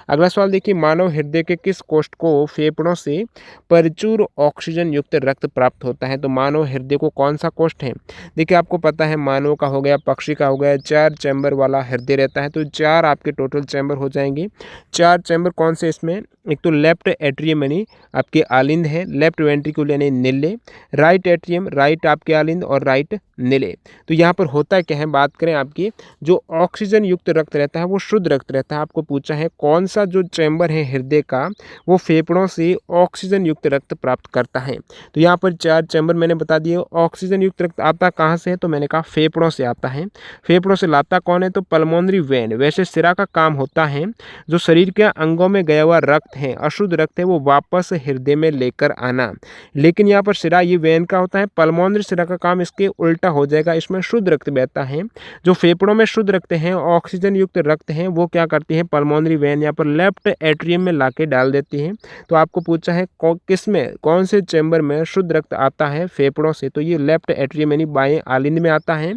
S1: अगला सवाल देखिए, मानव हृदय के किस कोष्ठ को फेफड़ों से प्रचुर ऑक्सीजन युक्त रक्त प्राप्त होता है? तो मानव हृदय को कौन सा कोष्ठ है? देखिए आपको पता है मानव का हो गया, पक्षी का हो गया, 4 चैम्बर वाला हृदय रहता है, तो 4 आपके टोटल चैम्बर हो जाएंगे। 4 चैम्बर कौन से इसमें? एक तो लेफ्ट एट्रियम यानी आपके आलिंद है, लेफ्ट वेंट्रिकल यानी नीले, राइट एट्रियम राइट आपके आलिंद और राइट नीले। तो यहाँ पर होता क्या है, बात करें आपकी जो ऑक्सीजन युक्त रक्त रहता है वो शुद्ध रक्त रहता है। आपको पूछा है कौन सा जो चैम्बर है हृदय का वो फेफड़ों से ऑक्सीजन युक्त रक्त प्राप्त करता है? तो यहाँ पर 4 चैम्बर मैंने बता दिए। ऑक्सीजन युक्त रक्त आता कहाँ से है? तो मैंने कहा फेफड़ों से आता है। फेफड़ों से लाता कौन है? तो पल्मोनरी वेन। वैसे सिरा का काम होता है जो शरीर के अंगों में गया हुआ रक्त है, अशुद्ध रक्त है, वो वापस हृदय में लेकर आना। लेकिन यहाँ पर सिरा ये वेन का होता है, पल्मोनरी सिरा का काम इसके उल्टा हो जाएगा, इसमें शुद्ध रक्त बहता है। जो फेफड़ों में शुद्ध रक्त है, ऑक्सीजन युक्त रक्त है, वो क्या करती है पल्मोनरी वेन यहाँ पर लेफ्ट एट्रियम में लाके डाल देती है। तो आपको पूछा है किस में, कौन से चैम्बर में शुद्ध रक्त आता है फेफड़ों से? तो ये लेफ्ट एट्रियम यानी बाएं आलिंद में आता है।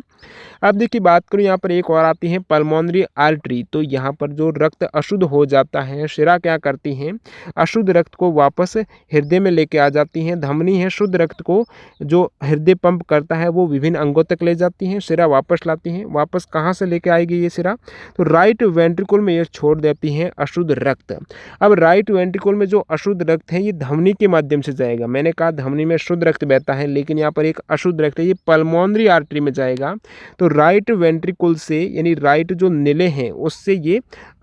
S1: अब देखिए बात करूँ यहाँ पर एक और आती है पल्मोनरी आर्टरी। तो यहाँ पर जो रक्त अशुद्ध हो जाता है, शिरा क्या करती हैं, अशुद्ध रक्त को वापस हृदय में लेके आ जाती हैं। धमनी है, शुद्ध रक्त को जो हृदय पंप करता है वो विभिन्न अंगों तक ले जाती हैं, शिरा वापस लाती हैं। वापस कहाँ से लेके आएगी ये शिरा? तो राइट वेंट्रिकल में ये छोड़ देती हैं अशुद्ध रक्त। अब राइट वेंट्रिकल में जो अशुद्ध रक्त है ये धमनी के माध्यम से जाएगा। मैंने कहा धमनी में शुद्ध रक्त बहता है, लेकिन यहाँ पर एक अशुद्ध रक्त है, ये पल्मोनरी आर्टरी में जाएगा। तो राइट वेंट्रिकल से यानी राइट जो नीले हैं उससे ये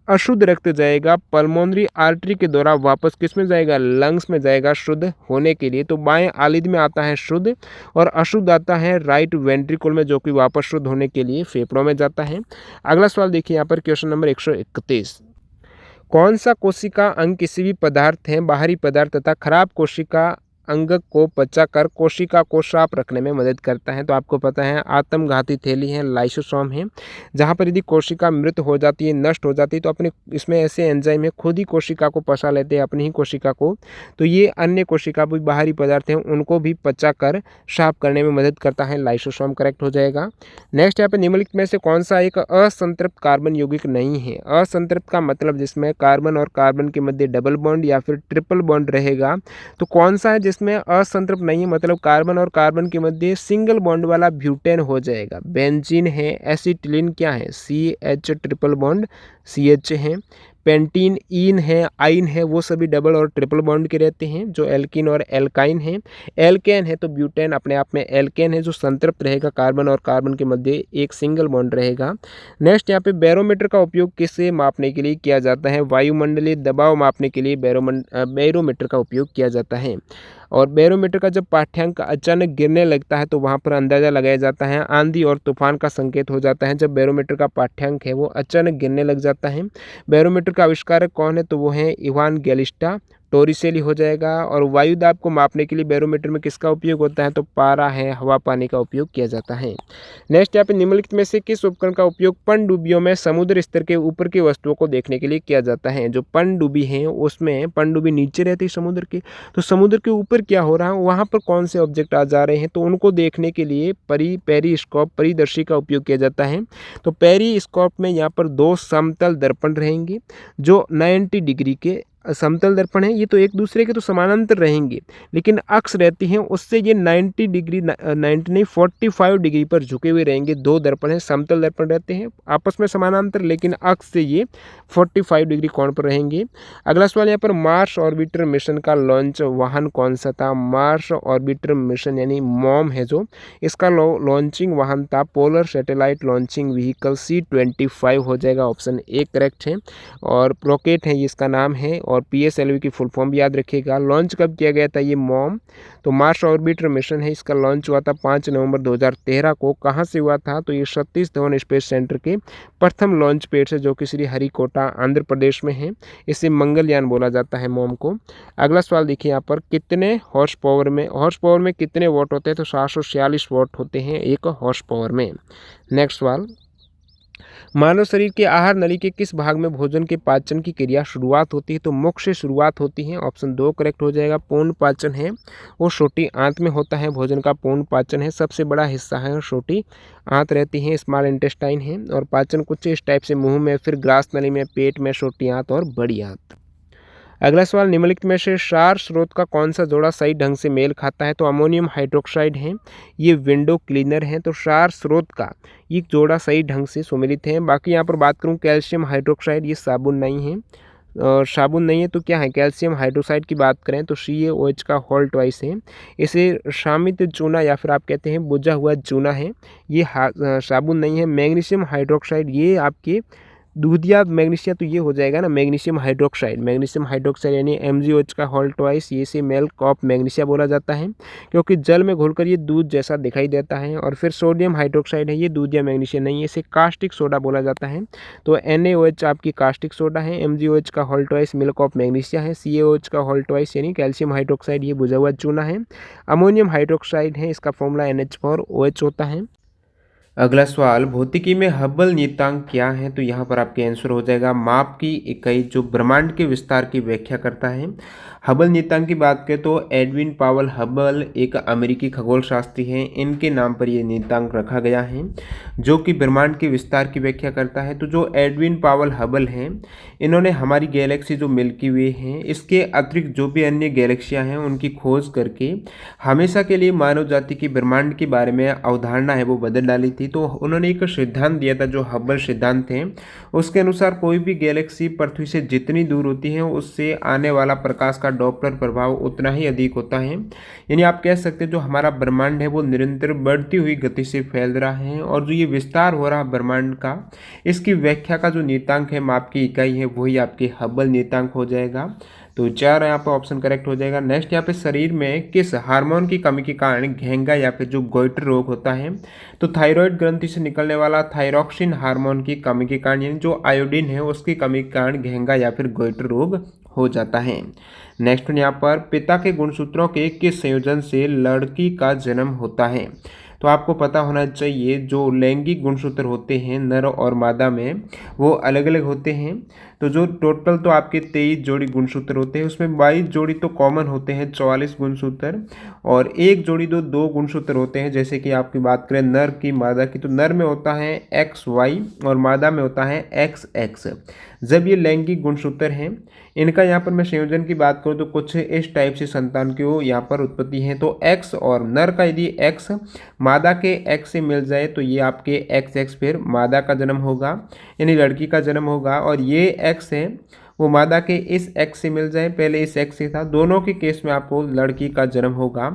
S1: अशुद्ध रक्त जाएगा पल्मोनरी आर्टरी के द्वारा वापस किस में जाएगा? लंग्स में जाएगा शुद्ध होने के लिए। तो बाएं आलिद में आता है शुद्ध और अशुद्ध आता है राइट वेंट्रिकल में, जो कि वापस शुद्ध होने के लिए फेफड़ों में जाता है। अगला सवाल देखिए यहाँ पर क्वेश्चन नंबर 131, कौन सा कोशिका अंग किसी भी पदार्थ है, बाहरी पदार्थ तथा खराब कोशिका अंग को पचाकर कोशिका को साफ रखने में मदद करता है? तो आपको पता है आत्मघाती थैली है, लाइसोसोम है, जहाँ पर यदि कोशिका मृत हो जाती है, नष्ट हो जाती है, तो अपने इसमें ऐसे एंजाइम है खुद ही कोशिका को पचा लेते हैं, अपनी ही कोशिका को। तो ये अन्य कोशिका भी बाहरी पदार्थ हैं उनको भी पचाकर साफ करने में मदद करता है, लाइसोसोम करेक्ट हो जाएगा। नेक्स्ट यहाँ पर निम्नलिखित में से कौन सा एक असंतृप्त कार्बन यौगिक नहीं है? असंतृप्त का मतलब जिसमें कार्बन और कार्बन के मध्य डबल बॉन्ड या फिर ट्रिपल बॉन्ड रहेगा। तो कौन सा है जिसमें असंतृप्त नहीं है? मतलब कार्बन और कार्बन के मध्य सिंगल बॉन्ड वाला ब्यूटेन हो जाएगा। बेंजीन है, एसिटिलीन क्या है? CH ट्रिपल बॉन्ड CH है, पेंटीन ईन है, आइन है, वो सभी डबल और ट्रिपल बॉन्ड के रहते हैं। जो एल्किन और एल्काइन है, एल्केन है तो ब्यूटेन अपने आप में एल्केन है जो संतृप्त रहेगा, कार्बन और कार्बन के मध्य एक सिंगल बॉन्ड रहेगा। नेक्स्ट यहाँ पे बैरोमीटर का उपयोग किसे मापने के लिए किया जाता है? वायुमंडलीय दबाव मापने के लिए बैरोमीटर का उपयोग किया जाता है। और बैरोमीटर का जब पाठ्यांक अचानक गिरने लगता है तो वहाँ पर अंदाज़ा लगाया जाता है, आंधी और तूफान का संकेत हो जाता है जब बैरोमीटर का पाठ्यांक है वो अचानक गिरने लग जाता है। बैरोमीटर का आविष्कारक कौन है? तो वो है इवान गैलिस्टा टोरिसेली हो जाएगा। और वायु दाब को मापने के लिए बैरोमीटर में किसका उपयोग होता है? तो पारा है, हवा पानी का उपयोग किया जाता है। नेक्स्ट यहाँ पे निम्नलिखित में से किस उपकरण का उपयोग पनडुब्बियों में समुद्र स्तर के ऊपर की वस्तुओं को देखने के लिए किया जाता है? जो पनडुब्बी है उसमें पनडुब्बी नीचे रहती है समुद्र के, तो समुद्र के ऊपर क्या हो रहा है वहाँ पर कौन से ऑब्जेक्ट आ जा रहे हैं, तो उनको देखने के लिए पेरिस्कोप परिदर्शी का उपयोग किया जाता है। तो पेरिस्कोप में यहाँ पर 2 समतल दर्पण रहेंगे जो 90 डिग्री के समतल दर्पण है, ये तो एक दूसरे के तो समानांतर रहेंगे, लेकिन अक्ष रहती हैं उससे ये 90 डिग्री 90 नहीं 45 डिग्री पर झुके हुए रहेंगे। 2 दर्पण हैं, समतल दर्पण रहते हैं आपस में समानांतर, लेकिन अक्ष से ये 45 डिग्री कोण पर रहेंगे। अगला सवाल यहाँ पर मार्स ऑर्बिटर मिशन का लॉन्च वाहन कौन सा था? मार्स ऑर्बिटर मिशन यानी मॉम है जो, इसका लॉन्चिंग वाहन था polar satellite launching vehicle C-25 हो जाएगा। ऑप्शन ए करेक्ट है। और रॉकेट है इसका नाम है। और और PSLV की फुल फॉर्म भी याद रखिएगा। लॉन्च कब किया गया था ये मॉम, तो मार्स ऑर्बिटर मिशन है, इसका लॉन्च हुआ था 5 नवंबर 2013 को। कहाँ से हुआ था, तो ये सतीश धवन स्पेस सेंटर के प्रथम लॉन्च पैड से, जो कि श्री हरिकोटा आंध्र प्रदेश में है। इसे मंगलयान बोला जाता है मॉम को। अगला सवाल देखिए यहाँ पर, कितने हॉर्स पावर में कितने वॉट होते हैं, तो 746 वॉट होते हैं एक हॉर्स पावर में। नेक्स्ट सवाल, मानव शरीर के आहार नली के किस भाग में भोजन के पाचन की क्रिया शुरुआत होती है, तो मुख से शुरुआत होती है। ऑप्शन 2 करेक्ट हो जाएगा। पूर्ण पाचन है वो छोटी आंत में होता है, भोजन का पूर्ण पाचन है, सबसे बड़ा हिस्सा है और छोटी आंत रहती है, स्मॉल इंटेस्टाइन है। और पाचन कुछ इस टाइप से मुंह में, फिर ग्रास नली में, पेट में, छोटी आंत और बड़ी आंत। अगला सवाल, निम्नलिखित में से क्षार स्रोत का कौन सा जोड़ा सही ढंग से मेल खाता है, तो अमोनियम हाइड्रोक्साइड है, ये विंडो क्लीनर है। तो क्षार स्रोत का ये जोड़ा सही ढंग से सुमेलित है। बाकी यहाँ पर बात करूँ कैल्शियम हाइड्रोक्साइड, ये साबुन नहीं है, और साबुन नहीं है तो क्या है, कैल्शियम हाइड्रोक्साइड की बात करें तो CaOH का होल ट्वाइस है। इसे शामित चूना या फिर आप कहते हैं बुझा हुआ चूना है, ये साबुन नहीं है। मैग्नीशियम हाइड्रोक्साइड, ये आपके दूधिया मैग्नीशिया, तो ये हो जाएगा ना मैग्नीशियम हाइड्रोक्साइड यानी MgOH का होल ट्वाइस, ये से मिल्क ऑफ मैग्नीशिया बोला जाता है, क्योंकि जल में घुलकर ये दूध जैसा दिखाई देता है। और फिर सोडियम हाइड्रोक्साइड है, ये दूध या मैग्नीशिया नहीं है, इसे कास्टिक सोडा बोला जाता है। तो NaOH आपकी कास्टिक सोडा है, MgOH का whole twice milk of magnesia है, CaOH का होल ट्वाइस यानी कैल्शियम हाइड्रोक्साइड, ये बुझा हुआ चूना है। अमोनियम हाइड्रोक्साइड है, इसका फॉर्मूला NH4OH होता है। अगला सवाल, भौतिकी में हबल नियतांक क्या है, तो यहाँ पर आपके आंसर हो जाएगा माप की इकाई जो ब्रह्मांड के विस्तार की व्याख्या करता है। हबल नियतांक की बात करें तो एडविन पावल हबल एक अमेरिकी खगोल शास्त्री हैं, इनके नाम पर यह नियतांक रखा गया है जो कि ब्रह्मांड के विस्तार की व्याख्या करता है। तो जो एडविन पावल हबल हैं, इन्होंने हमारी गैलेक्सी जो मिल्की वे हैं, इसके अतिरिक्त जो भी अन्य गैलेक्सियाँ हैं उनकी खोज करके हमेशा के लिए मानव जाति की ब्रह्मांड के बारे में अवधारणा है वो बदल डाली थी। तो उन्होंने एक सिद्धांत दिया था जो हबल सिद्धांत है, उसके अनुसार कोई भी गैलेक्सी पृथ्वी से जितनी दूर होती है उससे आने वाला प्रकाश का डॉपलर प्रभाव उतना ही अधिक होता है। यानी आप कह सकते हैं जो हमारा ब्रह्मांड है वो निरंतर बढ़ती हुई गति से फैल रहा है, और जो ये विस्तार हो रहा है ब्रह्मांड का, इसकी व्याख्या का जो नियतांक है, माप की इकाई है, वही आपके हबल नियतांक हो जाएगा। तो 4 यहाँ पर ऑप्शन करेक्ट हो जाएगा। नेक्स्ट यहाँ पे, शरीर में किस हार्मोन की कमी के कारण घेंगा या फिर जो गोइटर रोग होता है, तो थायराइड ग्रंथि से निकलने वाला थायरॉक्सिन हार्मोन की कमी के कारण, यानी जो आयोडीन है उसकी कमी के कारण घेंगा या फिर गोइटर रोग हो जाता है। नेक्स्ट यहाँ पर, पिता के गुणसूत्रों के किस संयोजन से लड़की का जन्म होता है, तो आपको पता होना चाहिए जो लैंगिक गुणसूत्र होते हैं नर और मादा में, वो अलग अलग होते हैं। तो जो टोटल तो आपके 23 जोड़ी गुणसूत्र होते हैं, उसमें 22 जोड़ी तो कॉमन होते हैं 44 गुणसूत्र, और एक जोड़ी दो गुणसूत्र होते हैं। जैसे कि आपकी बात करें नर की मादा की, तो नर में होता है XY और मादा में होता है XX। जब ये लैंगिक गुणसूत्र हैं, इनका यहाँ पर मैं संयोजन की बात करूँ तो कुछ इस टाइप से संतान की यहाँ पर उत्पत्ति है। तो X और नर का यदि X मादा के X से मिल जाए तो ये आपके XX फिर मादा का जन्म होगा, यानी लड़की का जन्म होगा। और ये X है वो मादा के इस X से मिल जाए, पहले इस X से था, दोनों के केस में आपको लड़की का जन्म होगा।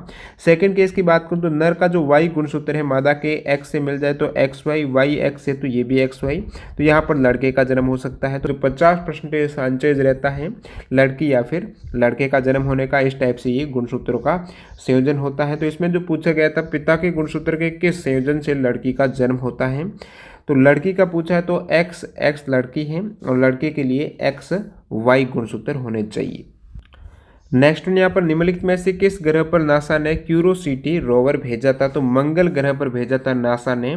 S1: सेकंड केस की बात करूँ तो नर का जो Y गुणसूत्र है मादा के X से मिल जाए तो XY, YX है तो ये भी XY, तो यहाँ पर लड़के का जन्म हो सकता है। तो 50% चांसेज रहता है लड़की या फिर लड़के का जन्म होने का। इस टाइप से ये गुणसूत्रों का संयोजन होता है। तो इसमें जो पूछा गया था पिता के गुणसूत्र के किस संयोजन से लड़की का जन्म होता है, तो लड़की का पूछा है तो XX लड़की है और लड़के के लिए XY गुणसूत्र होने चाहिए। नेक्स्ट यहाँ पर, निम्नलिखित में से किस ग्रह पर नासा ने क्यूरोसिटी रोवर भेजा था, तो मंगल ग्रह पर भेजा था नासा ने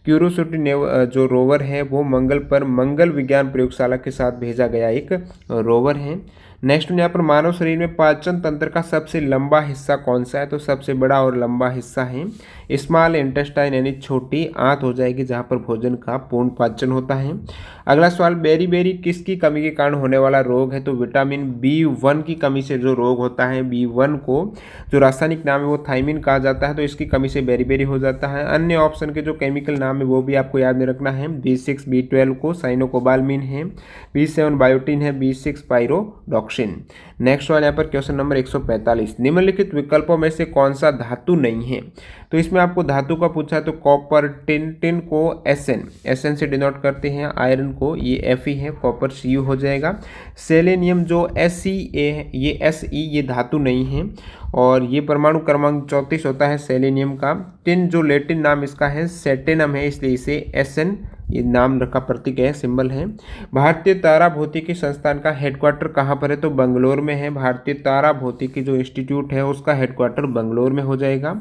S1: क्यूरोसिटी जो रोवर है वो मंगल पर मंगल विज्ञान प्रयोगशाला के साथ भेजा गया एक रोवर है। नेक्स्ट यहाँ पर, मानव शरीर में पाचन तंत्र का सबसे लंबा हिस्सा कौन सा है, तो सबसे बड़ा और लंबा हिस्सा है स्मॉल इंटेस्टाइन यानी छोटी आंत हो जाएगी, जहाँ पर भोजन का पूर्ण पाचन होता है। अगला सवाल, बेरी किसकी कमी के कारण होने वाला रोग है, तो विटामिन B1 की कमी से जो रोग होता है, B1 को जो रासायनिक नाम है वो थायमिन कहा जाता है, तो इसकी कमी से बेरी हो जाता है। अन्य ऑप्शन के जो केमिकल नाम है वो भी आपको याद में रखना है। B6 B12 को साइनोकोबालमिन है, B7 बायोटिन है, B6 पायरोडॉक्सिन टॉक्सिन। नेक्स्ट वाला यहाँ पर क्वेश्चन नंबर 145, निम्नलिखित विकल्पों में से कौन सा धातु नहीं है। तो इसमें आपको धातु का पूछा है तो कॉपर, टिन को एसएन से डिनोट करते हैं, आयरन को ये Fe है, कॉपर Cu हो जाएगा। सेलेनियम जो SCA है ये SE ये धातु नहीं है और ये परमाणु क्रमांक 34 होता है सेलेनियम का। टिन जो लैटिन नाम इसका है सेटेनम है, इसलिए इसे SN ये नाम रखा, प्रतीक है, सिंबल है। भारतीय तारा भौतिकी संस्थान का हेडक्वार्टर कहाँ पर है, तो बंगलोर में है। भारतीय तारा भौतिकी जो इंस्टीट्यूट है उसका हेडक्वार्टर बंगलोर में हो जाएगा।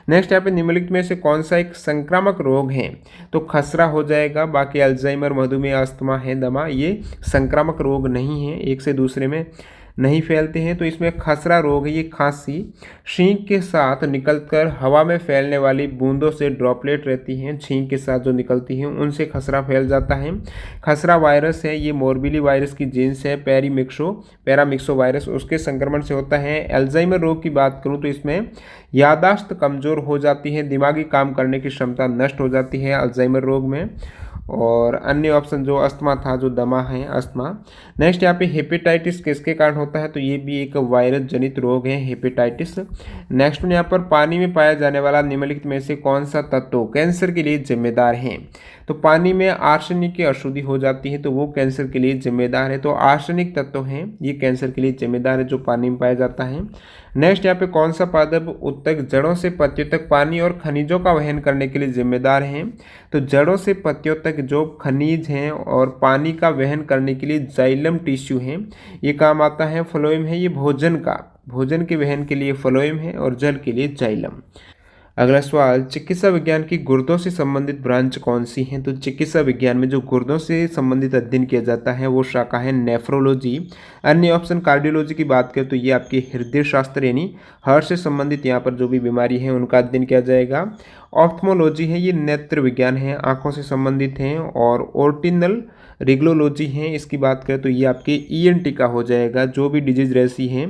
S1: नेक्स्ट यहाँ पे निम्नलिखित में से कौन सा एक संक्रामक रोग है, तो खसरा हो जाएगा। बाकी अल्जाइमर, मधुमेह, अस्थमा है, दमा, ये संक्रामक रोग नहीं है, एक से दूसरे में नहीं फैलते हैं। तो इसमें खसरा रोग है, ये खांसी छींक के साथ निकलकर हवा में फैलने वाली बूंदों से ड्रॉपलेट रहती हैं, छींक के साथ जो निकलती हैं उनसे खसरा फैल जाता है। खसरा वायरस है, ये मोरबिली वायरस की जीन्स है, पैरामिक्सो वायरस उसके संक्रमण से होता है। अल्जाइमर रोग की बात करूँ तो इसमें यादाश्त कमज़ोर हो जाती है, दिमागी काम करने की क्षमता नष्ट हो जाती है अल्जाइमर रोग में। और अन्य ऑप्शन जो अस्थमा था, जो दमा है, अस्थमा। नेक्स्ट यहाँ पे हेपेटाइटिस किसके कारण होता है, तो ये भी एक वायरस जनित रोग है, हेपेटाइटिस। नेक्स्ट में यहाँ पर पानी में पाया जाने वाला निम्नलिखित में से कौन सा तत्व कैंसर के लिए जिम्मेदार है। तो पानी में आर्सेनिक की अशुद्धि हो जाती है तो वो कैंसर के लिए जिम्मेदार है। तो आर्सेनिक तत्व है ये कैंसर के लिए जिम्मेदार है जो पानी में पाया जाता है। नेक्स्ट यहाँ पे कौन सा पादप उत्तक जड़ों से पत्तियों तक पानी और खनिजों का वहन करने के लिए जिम्मेदार है। तो जड़ों से पत्तियों तक जो खनिज हैं और पानी का वहन करने के लिए जाइलम टिश्यू है, ये काम आता है। फ्लोएम है, ये भोजन के वहन के लिए फ्लोएम है और जल के लिए जाइलम। अगला सवाल, चिकित्सा विज्ञान की गुर्दों से संबंधित ब्रांच कौन सी है। तो चिकित्सा विज्ञान में जो गुर्दों से संबंधित अध्ययन किया जाता है वो शाखा है नेफ्रोलॉजी। अन्य ऑप्शन कार्डियोलॉजी की बात करें तो ये आपकी हृदय शास्त्र यानी हार्ट से संबंधित यहाँ पर जो भी बीमारी है उनका अध्ययन किया जाएगा। ऑप्थमोलॉजी है, ये नेत्र विज्ञान है, आंखों से संबंधित हैं। और ओर्टिनल रेगुलोलॉजी है, इसकी बात करें तो ये आपके ENT का हो जाएगा, जो भी डिजीज रहती है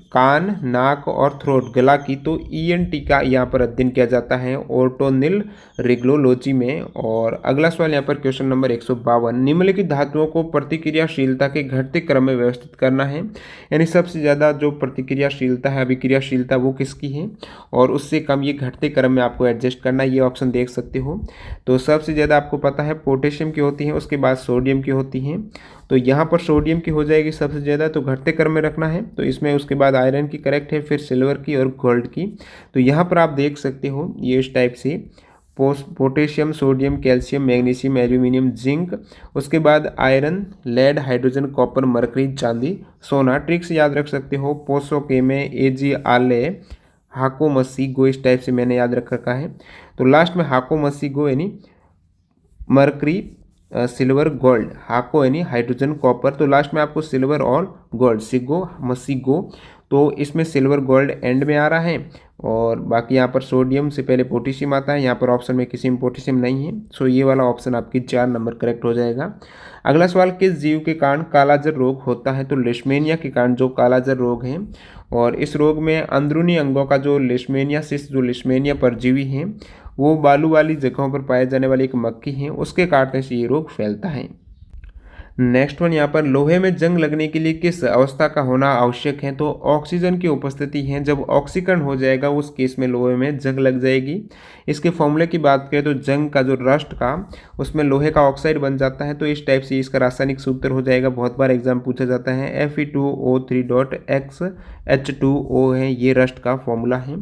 S1: कान, नाक और थ्रोट, गला की, तो ENT का यहाँ पर अध्ययन किया जाता है ओटोनिल रेगुलोलॉजी में। और अगला सवाल यहाँ पर क्वेश्चन नंबर 152, निम्नलिखित धातुओं को प्रतिक्रियाशीलता के घटते क्रम में व्यवस्थित करना है, यानी सबसे ज़्यादा जो प्रतिक्रियाशीलता है, अभिक्रियाशीलता, वो किसकी है और उससे कम ये घटते क्रम में आपको एडजस्ट करना है। ये ऑप्शन देख सकते हो। तो सबसे ज़्यादा आपको पता है पोटेशियम की होती है, उसके बाद सोडियम की होती है। तो यहाँ पर सोडियम की हो जाएगी सबसे ज़्यादा, तो घटते क्रम में रखना है। तो इसमें उसके बाद आयरन की करेक्ट है, फिर सिल्वर की और गोल्ड की। तो यहाँ पर आप देख सकते हो ये इस टाइप से potassium, sodium, calcium, magnesium, aluminium, zinc, उसके बाद iron, lead, hydrogen, copper, mercury, चांदी, सोना। ट्रिक्स याद रख सकते हो, पोसो के में AG आले, हाको मसी गो, इस टाइप से मैंने याद रख रखा है। तो लास्ट में हाको मसी गो यानी मरकरी, सिल्वर, गोल्ड, हाको यानी हाइड्रोजन, कॉपर, तो लास्ट में आपको सिल्वर और गोल्ड, सिगो मसीगो। तो इसमें सिल्वर गोल्ड एंड में आ रहा है और बाकी यहाँ पर सोडियम से पहले पोटेशियम आता है। यहाँ पर ऑप्शन में किसी में पोटेशियम नहीं है, सो ये वाला ऑप्शन आपकी 4 नंबर करेक्ट हो जाएगा। अगला सवाल, किस जीव के कारण कालाजर रोग होता है। तो लेशमेनिया के कारण जो कालाजर रोग है, और इस रोग में अंदरूनी अंगों का जो लेशमेनियासिस, जो लेशमेनिया परजीवी है, वो बालू वाली जगहों पर पाए जाने वाली एक मक्खी है, उसके काटने से ये रोग फैलता है। नेक्स्ट वन, यहाँ पर लोहे में जंग लगने के लिए किस अवस्था का होना आवश्यक है। तो ऑक्सीजन की उपस्थिति है, जब ऑक्सीकरण हो जाएगा उस केस में लोहे में जंग लग जाएगी। इसके फॉर्मूले की बात करें तो जंग का जो रस्ट का, उसमें लोहे का ऑक्साइड बन जाता है। तो इस टाइप से इसका रासायनिक सूत्र हो जाएगा, बहुत बार एग्जाम पूछा जाता है, Fe2O3.H2O है, ये रस्ट का फॉर्मूला है।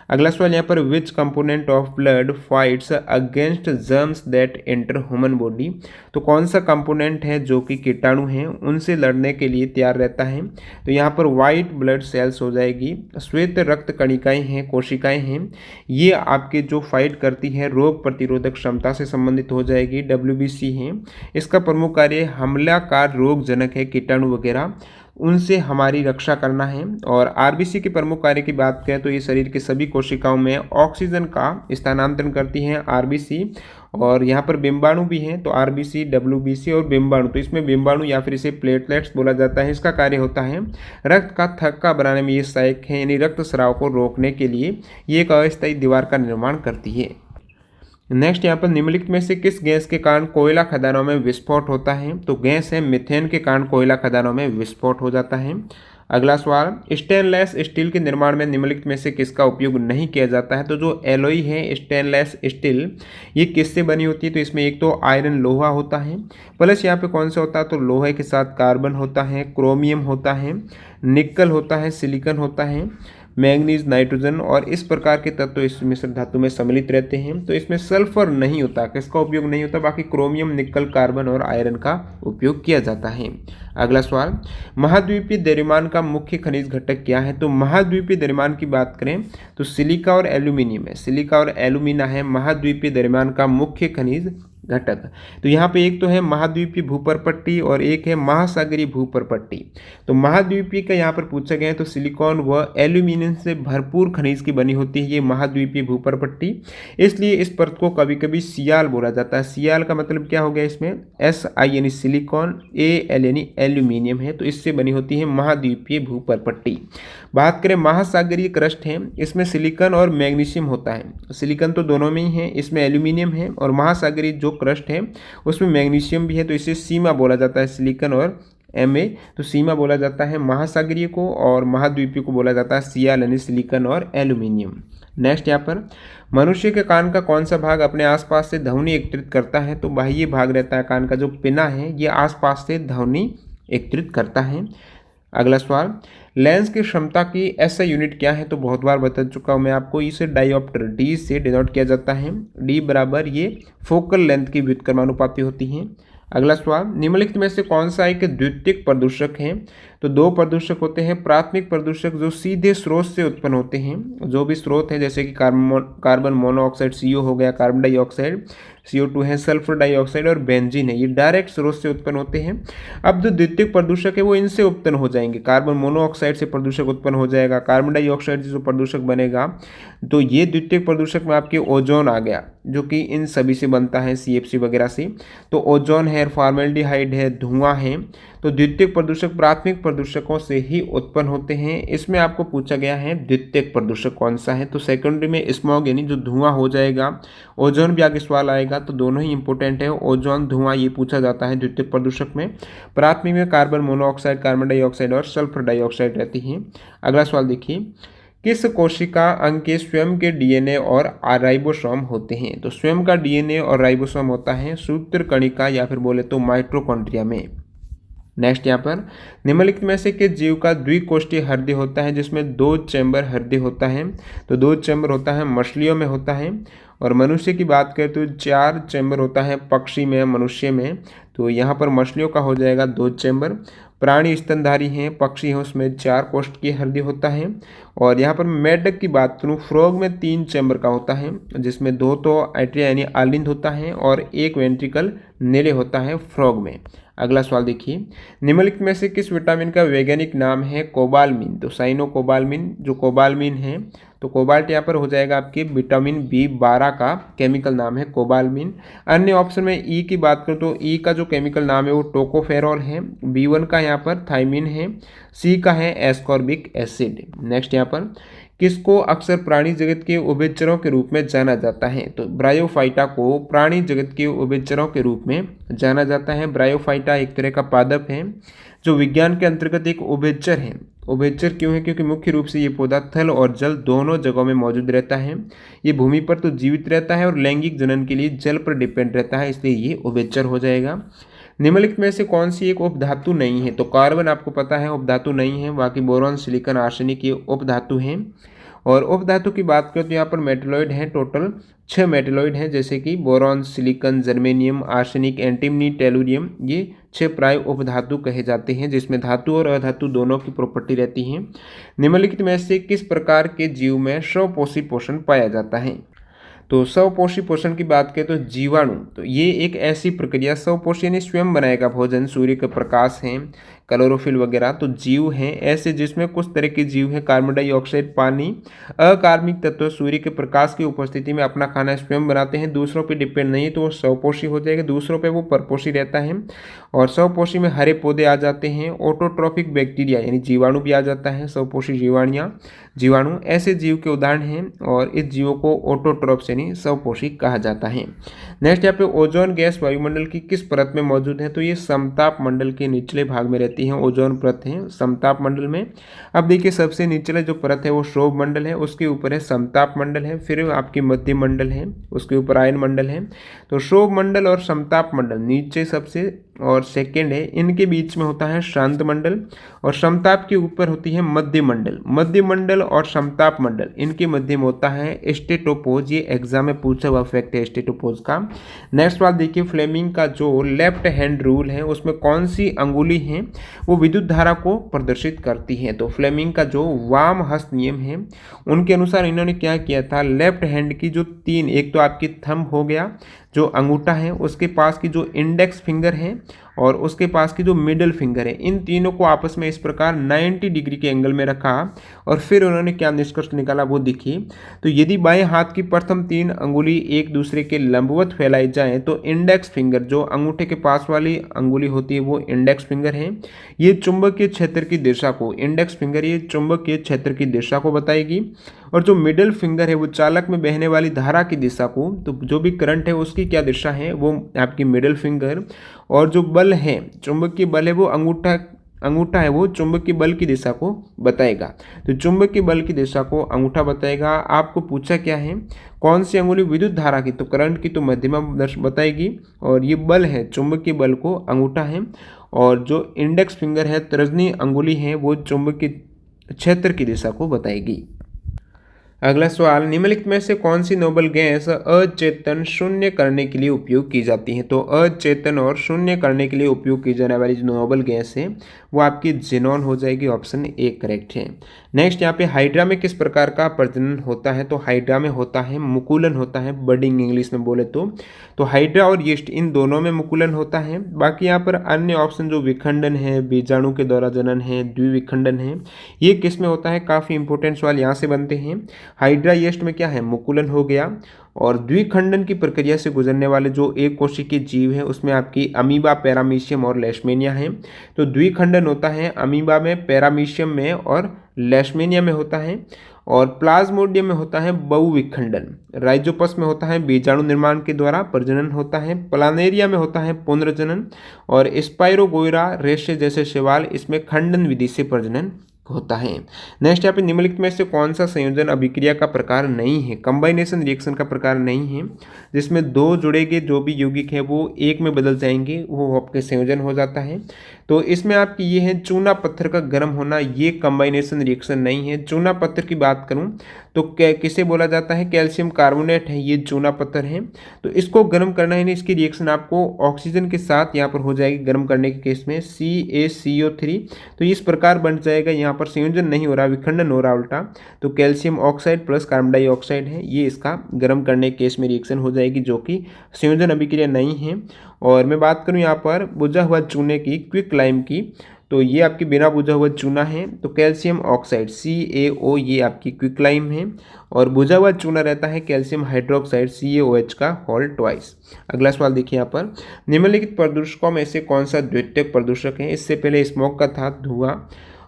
S1: अगला सवाल यहाँ पर, विच component of blood fights against germs that enter human body. तो कौन सा कंपोनेंट है जो कि कीटाणु हैं उनसे लड़ने के लिए तैयार रहता है। तो यहाँ पर वाइट ब्लड सेल्स हो जाएगी। श्वेत रक्त कणिकाएं हैं, कोशिकाएं हैं, ये आपके जो फाइट करती है रोग प्रतिरोधक क्षमता से संबंधित हो जाएगी। WBC है, इसका प्रमुख कार्य हमलाकार रोगजनक है, कीटाणु वगैरह, उनसे हमारी रक्षा करना है। और RBC के प्रमुख कार्य की बात करें तो ये शरीर के सभी कोशिकाओं में ऑक्सीजन का स्थानांतरण करती हैं, RBC। और यहाँ पर बिम्बाणु भी हैं, तो RBC, WBC और बिम्बाणु। तो इसमें बिम्बाणु या फिर इसे प्लेटलेट्स बोला जाता है, इसका कार्य होता है रक्त का थक्का बनाने में ये सहायक है, यानी रक्त स्राव को रोकने के लिए ये एक अस्थायी दीवार का निर्माण करती है। नेक्स्ट यहाँ पर निम्नलिखित में से किस गैस के कारण कोयला खदानों में विस्फोट होता है? तो गैस है मीथेन के कारण कोयला खदानों में विस्फोट हो जाता है। अगला सवाल, स्टेनलेस स्टील के निर्माण में निम्नलिखित में से किसका उपयोग नहीं किया जाता है? तो जो एलॉय है स्टेनलेस स्टील, ये किससे बनी होती है? तो इसमें एक तो आयरन लोहा होता है, प्लस यहाँ पे कौन सा होता है? तो लोहे के साथ कार्बन होता है, क्रोमियम होता है, निकल होता है, सिलिकॉन होता है, मैंगनीज, नाइट्रोजन और इस प्रकार के तत्व इस मिश्र धातु में सम्मिलित रहते हैं। तो इसमें सल्फर नहीं होता, किसका उपयोग नहीं होता? बाकी क्रोमियम, निकल, कार्बन और आयरन का उपयोग किया जाता है। अगला सवाल, महाद्वीपीय द्रव्यमान का मुख्य खनिज घटक क्या है? तो महाद्वीपीय द्रव्यमान की बात करें तो सिलिका और एल्यूमिनियम है, सिलिका और एल्यूमिना है महाद्वीपीय द्रव्यमान का मुख्य खनिज घटक। तो यहाँ पे एक तो है महाद्वीपीय भूपरपट्टी और एक है महासागरीय भूपरपट्टी। तो महाद्वीपीय का यहाँ पर पूछा गया है तो सिलिकॉन व एल्यूमिनियम से भरपूर खनिज की बनी होती है ये महाद्वीपीय भूपरपट्टी, इसलिए इस परत को कभी कभी सियाल बोला जाता है। सियाल का मतलब क्या हो गया? इसमें SI यानी सिलिकॉन, AL यानी एल्यूमिनियम है, तो इससे बनी होती है महाद्वीपीय भूपरपट्टी। बात करें महासागरीय क्रस्ट है, इसमें सिलिकॉन और मैग्नीशियम होता है, सिलिकॉन तो दोनों में ही है, इसमें एल्यूमिनियम है, और महासागरीय जो क्रस्ट है उसमें मैग्नीशियम भी है, तो इसे सीमा बोला जाता है, सिलिकॉन और Ma। तो सीमा बोला जाता है महासागरीय को और महाद्वीपीय को बोला जाता है सियाल यानी सिलिकॉन और एल्यूमिनियम। नेक्स्ट यहाँ पर, मनुष्य के कान का कौन सा भाग अपने आसपास से ध्वनि एकत्रित करता है? तो बाह्य भाग रहता है कान का, जो पिना है ये आसपास से ध्वनि एकत्रित करता है। अगला सवाल, लेंस की क्षमता की SI यूनिट क्या है? तो बहुत बार बता चुका हूँ मैं आपको, इसे डायोप्टर D से डिनोट किया जाता है। D बराबर ये फोकल लेंथ की व्युत्क्रमानुपाती होती है। अगला सवाल, निम्नलिखित में से कौन सा एक द्वितीयक प्रदूषक है? तो दो प्रदूषक होते हैं, प्राथमिक प्रदूषक जो सीधे स्रोत से उत्पन्न होते हैं, जो भी स्रोत है जैसे कि कार्बन मोनोऑक्साइड CO हो गया, कार्बन डाइऑक्साइड CO2 है, सल्फर डाइऑक्साइड और बेंजीन है, ये डायरेक्ट स्रोत से उत्पन्न होते हैं। अब जो द्वितीयक प्रदूषक है वो इनसे उत्पन्न हो जाएंगे, कार्बन मोनोऑक्साइड से प्रदूषक उत्पन्न हो जाएगा, कार्बन डाइऑक्साइड से जो प्रदूषक बनेगा, तो ये द्वितीयक प्रदूषक में आपके ओजोन आ गया, जो कि इन सभी से बनता है CFC वगैरह से। तो ओजोन है, फॉर्मेल्डिहाइड है, धुआं है। तो द्वितीयक प्रदूषक प्राथमिक प्रदूषकों से ही उत्पन्न होते हैं। इसमें आपको पूछा गया है द्वितीयक प्रदूषक कौन सा है? तो सेकेंडरी में स्मॉग यानी जो धुआं हो जाएगा, ओजोन भी आगे सवाल आएगा, तो दोनों ही इंपॉर्टेंट है, ओजोन, धुआं, ये पूछा जाता है द्वितीयक प्रदूषक में। प्राथमिक में कार्बन मोनोऑक्साइड, कार्बन डाइऑक्साइड और सल्फर डाइऑक्साइड रहती है। अगला सवाल देखिए, किस कोशिका अंग के स्वयं के DNA और राइबोसोम होते हैं? तो स्वयं का DNA और राइबोसोम होता है सूत्रकणिका या फिर बोले तो माइटोकॉन्ड्रिया में। नेक्स्ट यहाँ पर, निम्नलिखित में से किस जीव का द्विकोष्ठीय हृदय होता है जिसमें 2 चैम्बर हृदय होता है? तो 2 चैम्बर होता है, मछलियों में होता है। और मनुष्य की बात करें तो 4 चैम्बर होता है पक्षी में, मनुष्य में। तो यहाँ पर मछलियों का हो जाएगा 2 चैम्बर। प्राणी स्तनधारी हैं, पक्षी हैं, उसमें 4 कोष्ठकीय हृदय होता है। और यहाँ पर मेढक की बात करूँ, फ्रॉग में 3 चैम्बर का होता है, जिसमें 2 तो एट्रिया यानी आलिंद होता है और 1 वेंट्रिकल नेले होता है फ्रॉग में। अगला सवाल देखिए, निम्नलिखित में से किस विटामिन का वैज्ञानिक नाम है कोबालमिन? तो साइनोकोबालमिन, जो कोबालमिन है, तो कोबाल्ट यहाँ पर हो जाएगा आपके विटामिन B12 का केमिकल नाम है कोबालमिन। अन्य ऑप्शन में ई की बात करूँ तो ई का जो केमिकल नाम है वो टोकोफेरॉल है, B1 का यहाँ पर थाइमिन है, सी का है एस्कॉर्बिक एसिड। नेक्स्ट यहाँ पर, किसको अक्सर प्राणी जगत के उभयचरों के रूप में जाना जाता है? तो ब्रायोफाइटा को प्राणी जगत के उभयचरों के रूप में जाना जाता है। ब्रायोफाइटा एक तरह का पादप है जो विज्ञान के अंतर्गत एक उभयचर है। उभयचर क्यों है? क्योंकि मुख्य रूप से ये पौधा थल और जल दोनों जगहों में मौजूद रहता है। ये भूमि पर तो जीवित रहता है और लैंगिक जनन के लिए जल पर डिपेंड रहता है, इसलिए ये उभयचर हो जाएगा। निम्नलिखित में से कौन सी एक उपधातु नहीं है? तो कार्बन आपको पता है उपधातु नहीं है, बाकी बोरॉन, सिलिकॉन, आर्सेनिक ये उपधातु हैं। और उपधातु की बात करें तो यहाँ पर मेटेलॉइड हैं, टोटल 6 मेटेलॉइड हैं, जैसे कि boron, silicon, germanium, arsenic, antimony, tellurium, ये 6 प्राय उपधातु कहे जाते हैं, जिसमें धातु और अधातु दोनों की प्रॉपर्टी रहती है। निम्नलिखित में से किस प्रकार के जीव में स्वपोषी पोषण पाया जाता है? तो स्वपोषी पोषण की बात करें तो जीवाणु, तो ये एक ऐसी प्रक्रिया, स्वपोषी यानी स्वयं बनाएगा भोजन, सूर्य का प्रकाश है, क्लोरोफिल वगैरह, तो जीव हैं ऐसे जिसमें कुछ तरह के जीव हैं कार्बन डाइऑक्साइड, पानी, अकार्बनिक तत्व सूर्य के प्रकाश की उपस्थिति में अपना खाना स्वयं बनाते हैं, दूसरों पर डिपेंड नहीं है, तो वो स्वपोषी हो जाएगा, दूसरों पर वो परपोषी रहता है। और स्वपोषी में हरे पौधे आ जाते हैं, ऑटोट्रॉफिक बैक्टीरिया यानी जीवाणु भी आ जाता है, स्वपोषी जीवाणु ऐसे जीव के उदाहरण हैं और इस जीवों को ऑटोट्रॉफ्स यानी स्वपोषी कहा जाता है। नेक्स्ट यहाँ पे ओजोन गैस वायुमंडल की किस परत में मौजूद है, तो ये समताप मंडल के निचले भाग में रहती है, ओजोन परत है समताप मंडल में। अब देखिए सबसे निचले जो परत है वो क्षोभ मंडल है, उसके ऊपर है समताप मंडल है, फिर आपकी मध्य मंडल है, उसके ऊपर आयन मंडल है। तो क्षोभ मंडल और समताप मंडल नीचे सबसे और सेकेंड है, इनके बीच में होता है शांत मंडल और समताप के ऊपर होती है मध्य मंडल। मध्य मंडल और समताप मंडल इनके मध्य में होता है स्टेटोपोज, ये एग्जाम में पूछा हुआ फैक्ट है स्टेटोपोज का। नेक्स्ट बात देखिए फ्लेमिंग का जो लेफ्ट हैंड रूल है उसमें कौन सी अंगुली है वो विद्युत धारा को प्रदर्शित करती है, तो फ्लेमिंग का जो वाम हस्त नियम है उनके अनुसार इन्होंने क्या किया था, लेफ्ट हैंड की जो तीन, एक तो आपकी थंब हो गया जो अंगूठा है, उसके पास की जो इंडेक्स फिंगर है और उसके पास की जो मिडल फिंगर है, इन तीनों को आपस में इस प्रकार 90 डिग्री के एंगल में रखा और फिर उन्होंने क्या निष्कर्ष निकाला वो देखिए। तो यदि बाएं हाथ की प्रथम तीन अंगुली एक दूसरे के लंबवत फैलाई जाए तो इंडेक्स फिंगर जो अंगूठे के पास वाली अंगुली होती है वो इंडेक्स फिंगर है, ये चुंबकीय क्षेत्र की दिशा को, इंडेक्स फिंगर ये चुंबकीय क्षेत्र की दिशा को बताएगी और जो मिडल फिंगर है वो चालक में बहने वाली धारा की दिशा को, तो जो भी करंट है उसकी क्या दिशा है वो आपकी मिडल फिंगर, और जो बल है चुंबकीय बल है वो अंगूठा है वो चुंबकीय बल की दिशा को बताएगा। तो चुंबकीय बल की दिशा को अंगूठा बताएगा। आपको पूछा क्या है कौन सी अंगुली विद्युत धारा की, तो करंट की तो मध्यमा बताएगी और ये बल है चुंबकीय बल को अंगूठा है और जो इंडेक्स फिंगर है तर्जनी अंगुली है वो चुंबकीय क्षेत्र की दिशा को बताएगी। अगला सवाल, निम्नलिखित में से कौन सी नोबल गैस अचेतन शून्य करने के लिए उपयोग की जाती है, तो अचेतन और शून्य करने के लिए उपयोग की जाने वाली जो नोबल गैस है वो आपकी जेनॉन हो जाएगी, ऑप्शन ए करेक्ट है। नेक्स्ट यहाँ पे हाइड्रा में किस प्रकार का प्रजनन होता है, तो हाइड्रा में होता है मुकुलन होता है, बडिंग इंग्लिश में बोले तो हाइड्रा और यीस्ट इन दोनों में मुकुलन होता है। बाकी यहाँ पर अन्य ऑप्शन जो विखंडन है, बीजाणु के द्वारा जनन है, द्विविखंडन है, ये किस में होता है, काफ़ी इंपॉर्टेंट सवाल यहाँ से बनते हैं। हाइड्रा यीस्ट में क्या है मुकुलन हो गया और द्विखंडन की प्रक्रिया से गुजरने वाले जो एक कोशिकीय जीव है उसमें आपकी अमीबा, पैरामीशियम और लेशमेनिया है। तो द्विखंडन होता है अमीबा में, पैरामीशियम में और लेशमेनिया में होता है और प्लाज्मोडियम में होता है बहुविखंडन। राइजोपस में होता है बीजाणु निर्माण के द्वारा प्रजनन होता है, प्लानेरिया में होता है पुनर्जनन और स्पाइरोगोइरा रेशे जैसे शैवाल इसमें खंडन विधि से प्रजनन होता है। नेक्स्ट यहाँ पे निम्नलिखित में से कौन सा संयोजन अभिक्रिया का प्रकार नहीं है, कंबाइनेशन रिएक्शन का प्रकार नहीं है, जिसमें दो जुड़े गए जो भी यौगिक है वो एक में बदल जाएंगे, वो आपके संयोजन हो जाता है। तो इसमें आपकी ये है चूना पत्थर का गर्म होना, ये कंबाइनेशन रिएक्शन नहीं है। चूना पत्थर की बात करूं तो किसे बोला जाता है, कैल्शियम कार्बोनेट है ये चूना पत्थर है। तो इसको गर्म करना है, इसकी रिएक्शन आपको ऑक्सीजन के साथ यहाँ पर हो जाएगी गर्म करने के केस में CaCO3, तो इस प्रकार बन जाएगा। यहाँ पर संयोजन नहीं हो रहा, विखंडन हो रहा उल्टा, तो calcium oxide plus carbon dioxide है, ये इसका गर्म करने के केस में रिएक्शन हो जाएगी जो कि संयोजन अभिक्रिया नहीं है। और मैं बात करूँ यहाँ पर बुझा हुआ चूने की, क्विक लाइम की, तो ये आपकी बिना बुझा हुआ चूना है, तो कैल्शियम ऑक्साइड CaO ये आपकी क्विक लाइम है और बुझा हुआ चूना रहता है कैल्शियम हाइड्रोक्साइड CaOH का होल ट्वाइस। अगला सवाल देखिए यहाँ पर, निम्नलिखित प्रदूषकों में से कौन सा द्वितीयक प्रदूषक है, इससे पहले स्मोक का था धुआं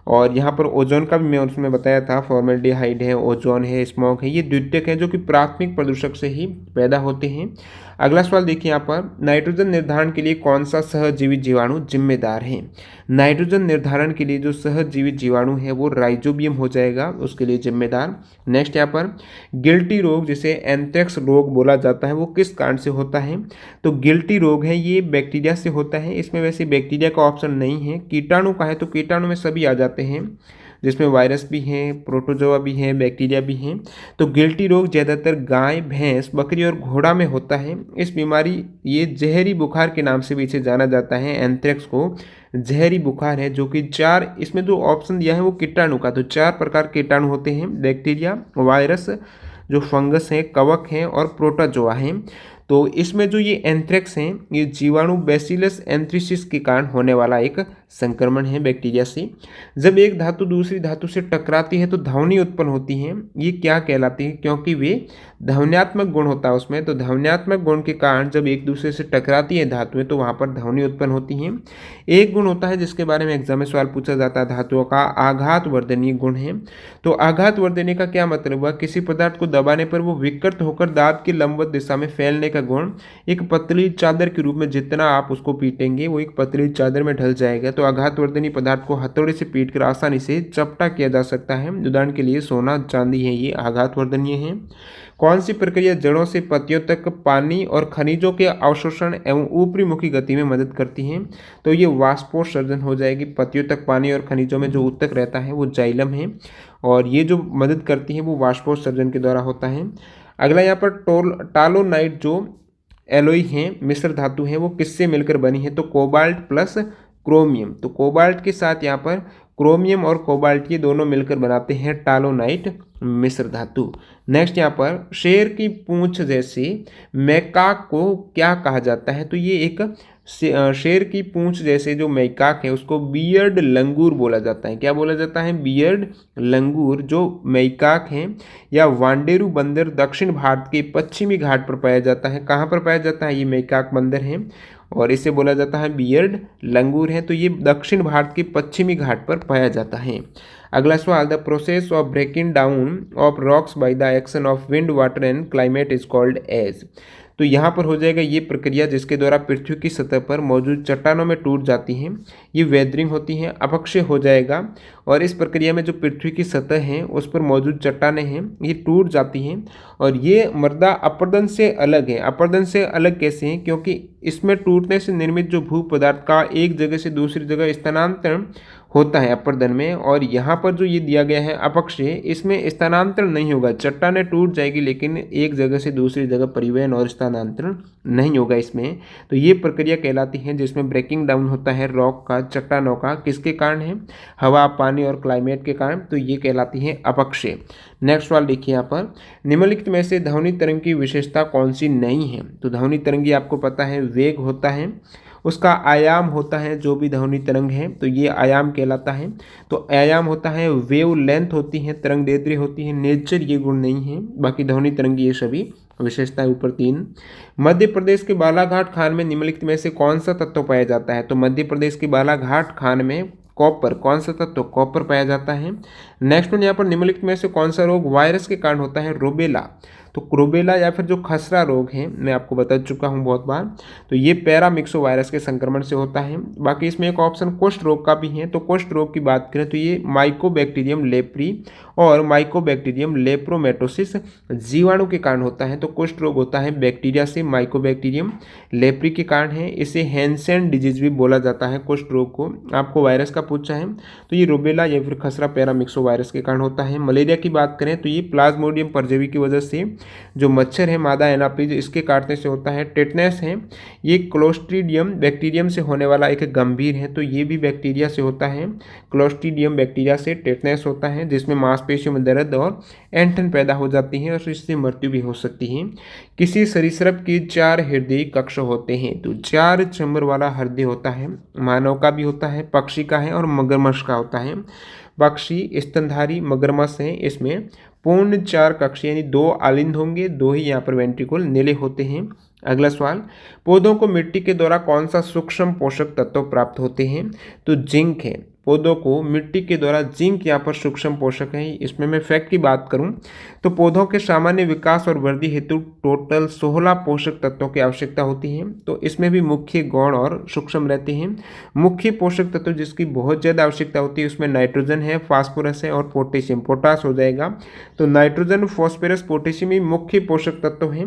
S1: और यहाँ पर ओजोन का भी मैं उसमें बताया था, फॉर्मेल्डिहाइड है, ओजोन है, स्मोक है, ये द्वितीयक है जो कि प्राथमिक प्रदूषक से ही पैदा होते हैं। अगला सवाल देखिए यहाँ पर, नाइट्रोजन निर्धारण के लिए कौन सा सहजीवी जीवाणु जिम्मेदार है, नाइट्रोजन निर्धारण के लिए जो सहजीवी जीवाणु है वो राइजोबियम हो जाएगा उसके लिए जिम्मेदार। नेक्स्ट यहाँ पर, गिल्टी रोग जिसे एंथ्रेक्स रोग बोला जाता है वो किस कारण से होता है, तो गिल्टी रोग है ये बैक्टीरिया से होता है, इसमें वैसे बैक्टीरिया का ऑप्शन नहीं है, कीटाणु का है, तो कीटाणु में सभी आ जाते हैं जिसमें वायरस भी हैं, प्रोटोजोआ भी हैं, बैक्टीरिया भी हैं। तो गिल्टी रोग ज़्यादातर गाय, भैंस, बकरी और घोड़ा में होता है। इस बीमारी ये जहरी बुखार के नाम से भी इसे जाना जाता है, एंथ्रेक्स को जहरी बुखार है जो कि 4, इसमें जो ऑप्शन दिया है वो कीटाणु का, तो 4 प्रकार कीटाणु होते हैं, बैक्टीरिया, वायरस, जो फंगस है, कवक हैं और प्रोटोजोआ हैं। तो इसमें जो ये एंथ्रेक्स हैं ये जीवाणु बैसिलस एंथ्रेसिस के कारण होने वाला एक संक्रमण है बैक्टीरिया से। जब एक धातु दूसरी धातु से टकराती है तो ध्वनि उत्पन्न होती है, ये क्या कहलाती है? क्योंकि वे ध्वन्यात्मक गुण होता है उसमें, तो ध्वन्यात्मक गुण के कारण जब एक दूसरे से टकराती है धातुएं तो वहाँ पर ध्वनि उत्पन्न होती है। एक गुण होता है जिसके बारे में एग्जाम में सवाल पूछा जाता है धातुओं का, आघात वर्धनीय गुण है। तो आघात वर्धनीय का क्या मतलब हुआ? किसी पदार्थ को दबाने पर वो विकृत होकर दांत की लंबवत दिशा में फैलने का गुण। एक पतली चादर के रूप में जितना आप उसको पीटेंगे वो एक पतली चादर में ढल जाएगा। तो आघातवर्धनी पदार्थ को हथौड़े से पीटकर आसानी से चपटा किया जा सकता है। उदाहरण के लिए सोना, चांदी है, ये आघातवर्धनीय है। कौन सी प्रक्रिया जड़ों से पत्तियों तक पानी और खनिजों के अवशोषण एवं ऊपरी मुखी गति में मदद करती है? तो ये वाष्पोत्सर्जन हो जाएगी। पत्तियों तक पानी और खनिजों में जो ऊतक रहता है वो जाइलम है, और ये जो मदद करती है वो वाष्पोत्सर्जन के द्वारा होता है। अगला यहाँ पर टालोनाइट जो एलोई है, मिश्र धातु है, वो किससे मिलकर बनी है? तो कोबाल्ट प्लस क्रोमियम। तो कोबाल्ट के साथ यहाँ पर क्रोमियम और कोबाल्ट ये दोनों मिलकर बनाते हैं टालोनाइट मिश्र धातु। नेक्स्ट यहाँ पर शेर की पूंछ जैसे मैकाक को क्या कहा जाता है? तो ये एक शेर की पूंछ जैसे जो मैकाक है उसको बियर्ड लंगूर बोला जाता है। क्या बोला जाता है? बियर्ड लंगूर। जो मैकाक है या वांडेरू बंदर दक्षिण भारत के पश्चिमी घाट पर पाया जाता है। कहाँ पर पाया जाता है? ये मैकाक बंदर है और इसे बोला जाता है बियर्ड लंगूर है। तो ये दक्षिण भारत के पश्चिमी घाट पर पाया जाता है। अगला सवाल, the process of breaking down of rocks by the action of wind, water and climate is called age. तो यहाँ पर हो जाएगा ये प्रक्रिया जिसके द्वारा पृथ्वी की सतह पर मौजूद चट्टानों में टूट जाती हैं, ये वेदरिंग होती हैं, अपक्षय हो जाएगा। और इस प्रक्रिया में जो पृथ्वी की सतह है उस पर मौजूद चट्टानें हैं ये टूट जाती हैं, और ये मृदा अपरदन से अलग है। अपरदन से अलग कैसे हैं? क्योंकि इसमें टूटने से निर्मित जो भू पदार्थ का एक जगह से दूसरी जगह स्थानांतरण होता है अपर्दन में, और यहाँ पर जो ये दिया गया है अपक्षय, इसमें स्थानांतरण नहीं होगा। चट्टानें टूट जाएगी लेकिन एक जगह से दूसरी जगह परिवहन और स्थानांतरण नहीं होगा इसमें। तो ये प्रक्रिया कहलाती है जिसमें ब्रेकिंग डाउन होता है रॉक का, चट्टानों का। किसके कारण है? हवा, पानी और क्लाइमेट के कारण। तो ये कहलाती है अपक्षय। नेक्स्ट सवाल देखिए यहाँ पर, निम्नलिखित में से ध्वनि तरंग की विशेषता कौन सी नहीं है? तो ध्वनि तरंग आपको पता है वेग होता है, उसका आयाम होता है। जो भी ध्वनि तरंग है तो ये आयाम कहलाता है। तो आयाम होता है, वेव लेंथ होती है, तरंग दैर्ध्य होती है, नेचर ये गुण नहीं है। बाकी ध्वनि तरंग ये सभी विशेषताएं ऊपर 3। मध्य प्रदेश के बालाघाट खान में निम्नलिखित में से कौन सा तत्व पाया जाता है? तो मध्य प्रदेश के बालाघाट खान में कॉपर, कौन सा तत्व? कॉपर पाया जाता है। नेक्स्ट वन यहाँ पर, निम्नलिखित में से कौन सा रोग वायरस के कारण होता है? रूबेला। तो रूबेला या फिर जो खसरा रोग है, मैं आपको बता चुका हूँ बहुत बार, तो ये पैरामिक्सो वायरस के संक्रमण से होता है। बाकी इसमें एक ऑप्शन कुष्ठ रोग का भी है। तो कुष्ठ रोग की बात करें तो ये माइकोबैक्टीरियम लेप्री और माइकोबैक्टीरियम लेप्रोमेटोसिस जीवाणु के कारण होता है। तो कुष्ठ रोग होता है बैक्टीरिया से, माइकोबैक्टीरियम लेप्री के कारण है। इसे हैंसेन डिजीज भी बोला जाता है कुष्ठ रोग को। आपको वायरस का पूछा है तो ये रूबेला या फिर खसरा पैरामिक्सो वायरस के कारण होता है। मलेरिया की बात करें तो ये प्लाज्मोडियम परजीवी की वजह से जो मच्छर है मादा एनाफिज, इसके काटने से होता है। टेटनस है, ये क्लोस्ट्रीडियम बैक्टीरियम से होने वाला एक गंभीर है, तो ये भी बैक्टीरिया से होता है। क्लोस्ट्रीडियम बैक्टीरिया से टेटनस होता है जिसमें मांसपेशियों में दर्द और ऐंठन पैदा हो जाती है और इससे मृत्यु भी हो सकती है। किसी सरीसृप की 4 हृदय कक्ष होते हैं? तो 4 चैम्बर वाला हृदय होता है। मानव का भी होता है, पक्षी का है और मगरमच्छ का होता है। पक्षी स्तनधारी मगरमच्छ हैं, इसमें पूर्ण 4 कक्ष यानी 2 आलिंद होंगे, 2 ही यहाँ पर वेंट्रिकल नीले होते हैं। अगला सवाल, पौधों को मिट्टी के द्वारा कौन सा सूक्ष्म पोषक तत्व प्राप्त होते हैं? तो जिंक है। पौधों को मिट्टी के द्वारा जिंक यहाँ पर सूक्ष्म पोषक है। इसमें मैं फैक्ट की बात करूं तो पौधों के सामान्य विकास और वृद्धि हेतु टोटल 16 पोषक तत्वों की आवश्यकता होती है। तो इसमें भी मुख्य गौण और सूक्ष्म रहते हैं। मुख्य पोषक तत्व जिसकी बहुत ज़्यादा आवश्यकता होती है उसमें नाइट्रोजन है, फास्फोरस है और पोटेशियम, पोटास हो जाएगा। तो नाइट्रोजन, फॉस्फोरस, पोटेशियम ही मुख्य पोषक तत्व हैं।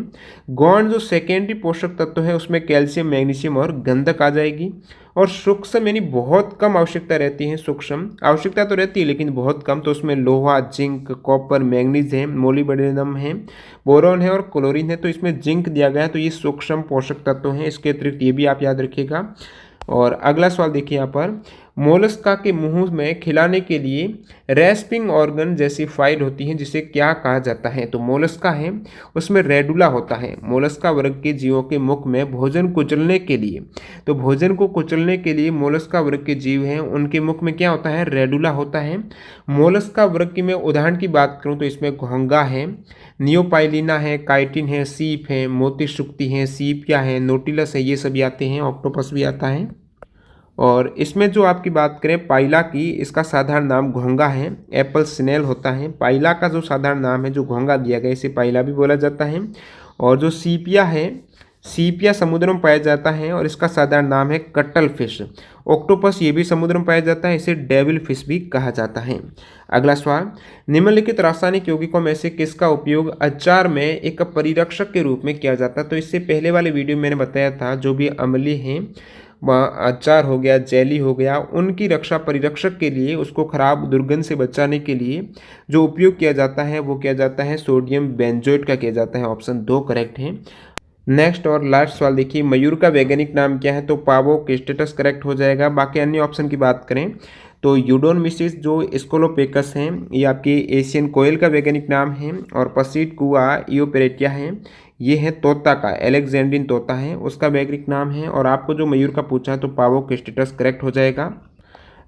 S1: गौण जो सेकेंडरी पोषक तत्व है उसमें कैल्शियम, मैग्नीशियम और गंधक आ जाएगी। और सूक्ष्म यानी बहुत कम आवश्यकता रहती है। सूक्ष्म आवश्यकता तो रहती है लेकिन बहुत कम, तो उसमें लोहा, जिंक, कॉपर, मैग्नीज है, मोलिब्डेनम है, बोरॉन है और क्लोरीन है। तो इसमें जिंक दिया गया है, तो ये सूक्ष्म पोषक तत्व हैं। इसके अतिरिक्त ये भी आप याद रखिएगा। और अगला सवाल देखिए यहाँ पर, मोलस्का के मुंह में खिलाने के लिए रेस्पिंग ऑर्गन जैसी फाइल होती हैं, जिसे क्या कहा जाता है? तो मोलस्का है उसमें रेडुला होता है। मोलस्का वर्ग के जीवों के मुख में भोजन कुचलने के लिए, तो भोजन को कुचलने के लिए मोलस्का वर्ग के जीव हैं उनके मुख में क्या होता है? रेडुला होता है। मोलस्का वर्ग की मैं उदाहरण की बात करूं तो इसमें घोंगा है, नियोपाइलिना है, काइटिन है, सीप है, मोती शुक्ति है, सीपिया है, नोटिलस है, ये सभी आते हैं। ऑक्टोपस भी आता है। और इसमें जो आपकी बात करें पाइला की, इसका साधारण नाम घोंगा है। एप्पल स्नेल होता है। पाइला का जो साधारण नाम है, जो घोंगा दिया गया, इसे पाइला भी बोला जाता है। और जो सीपिया है, सीपिया समुद्र में पाया जाता है और इसका साधारण नाम है कटल फिश। ऑक्टोपस ये भी समुद्र में पाया जाता है, इसे डेविल फिश भी कहा जाता है। अगला सवाल, निम्नलिखित रासायनिक यौगिकों में से किसका उपयोग अचार में एक परिरक्षक के रूप में किया जाता है? तो इससे पहले वाले वीडियो में मैंने बताया था, जो भी अम्लीय हैं, अचार हो गया, जेली हो गया, उनकी रक्षा परिरक्षक के लिए, उसको खराब दुर्गंध से बचाने के लिए जो उपयोग किया जाता है वो किया जाता है सोडियम बेंजोएट का किया जाता है। ऑप्शन 2 करेक्ट है। नेक्स्ट और लास्ट सवाल देखिए, मयूर का वैज्ञानिक नाम क्या है? तो पावो स्टेटस करेक्ट हो जाएगा। बाकी अन्य ऑप्शन की बात करें तो यूडोनमिसिस जो स्कोलोपेकस हैं, ये आपकी एशियन कोयल का वैज्ञानिक नाम है। और पसीट कुआ इयोपेरेटिया है, ये है तोता का, एलेक्जेंड्रिन तोता है, उसका वैज्ञानिक नाम है। और आपको जो मयूर का पूछा है तो पावो स्टेटस करेक्ट हो जाएगा।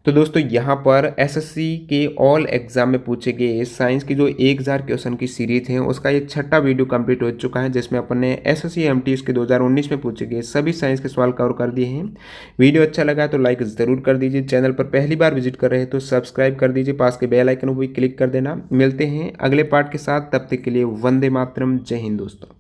S1: तो दोस्तों यहाँ पर एसएससी के ऑल एग्जाम में पूछे गए साइंस की जो 1000 क्वेश्चन की सीरीज है, उसका ये 6ठा वीडियो कंप्लीट हो चुका है, जिसमें अपन ने एसएससी एमटीएस के 2019 में पूछे गए सभी साइंस के सवाल कवर कर दिए हैं। वीडियो अच्छा लगा तो लाइक ज़रूर कर दीजिए। चैनल पर पहली बार विजिट कर रहे हैं तो सब्सक्राइब कर दीजिए, पास के बेल आइकन को भी क्लिक कर देना। मिलते हैं अगले पार्ट के साथ, तब तक के लिए वंदे मातरम, जय हिंद दोस्तों।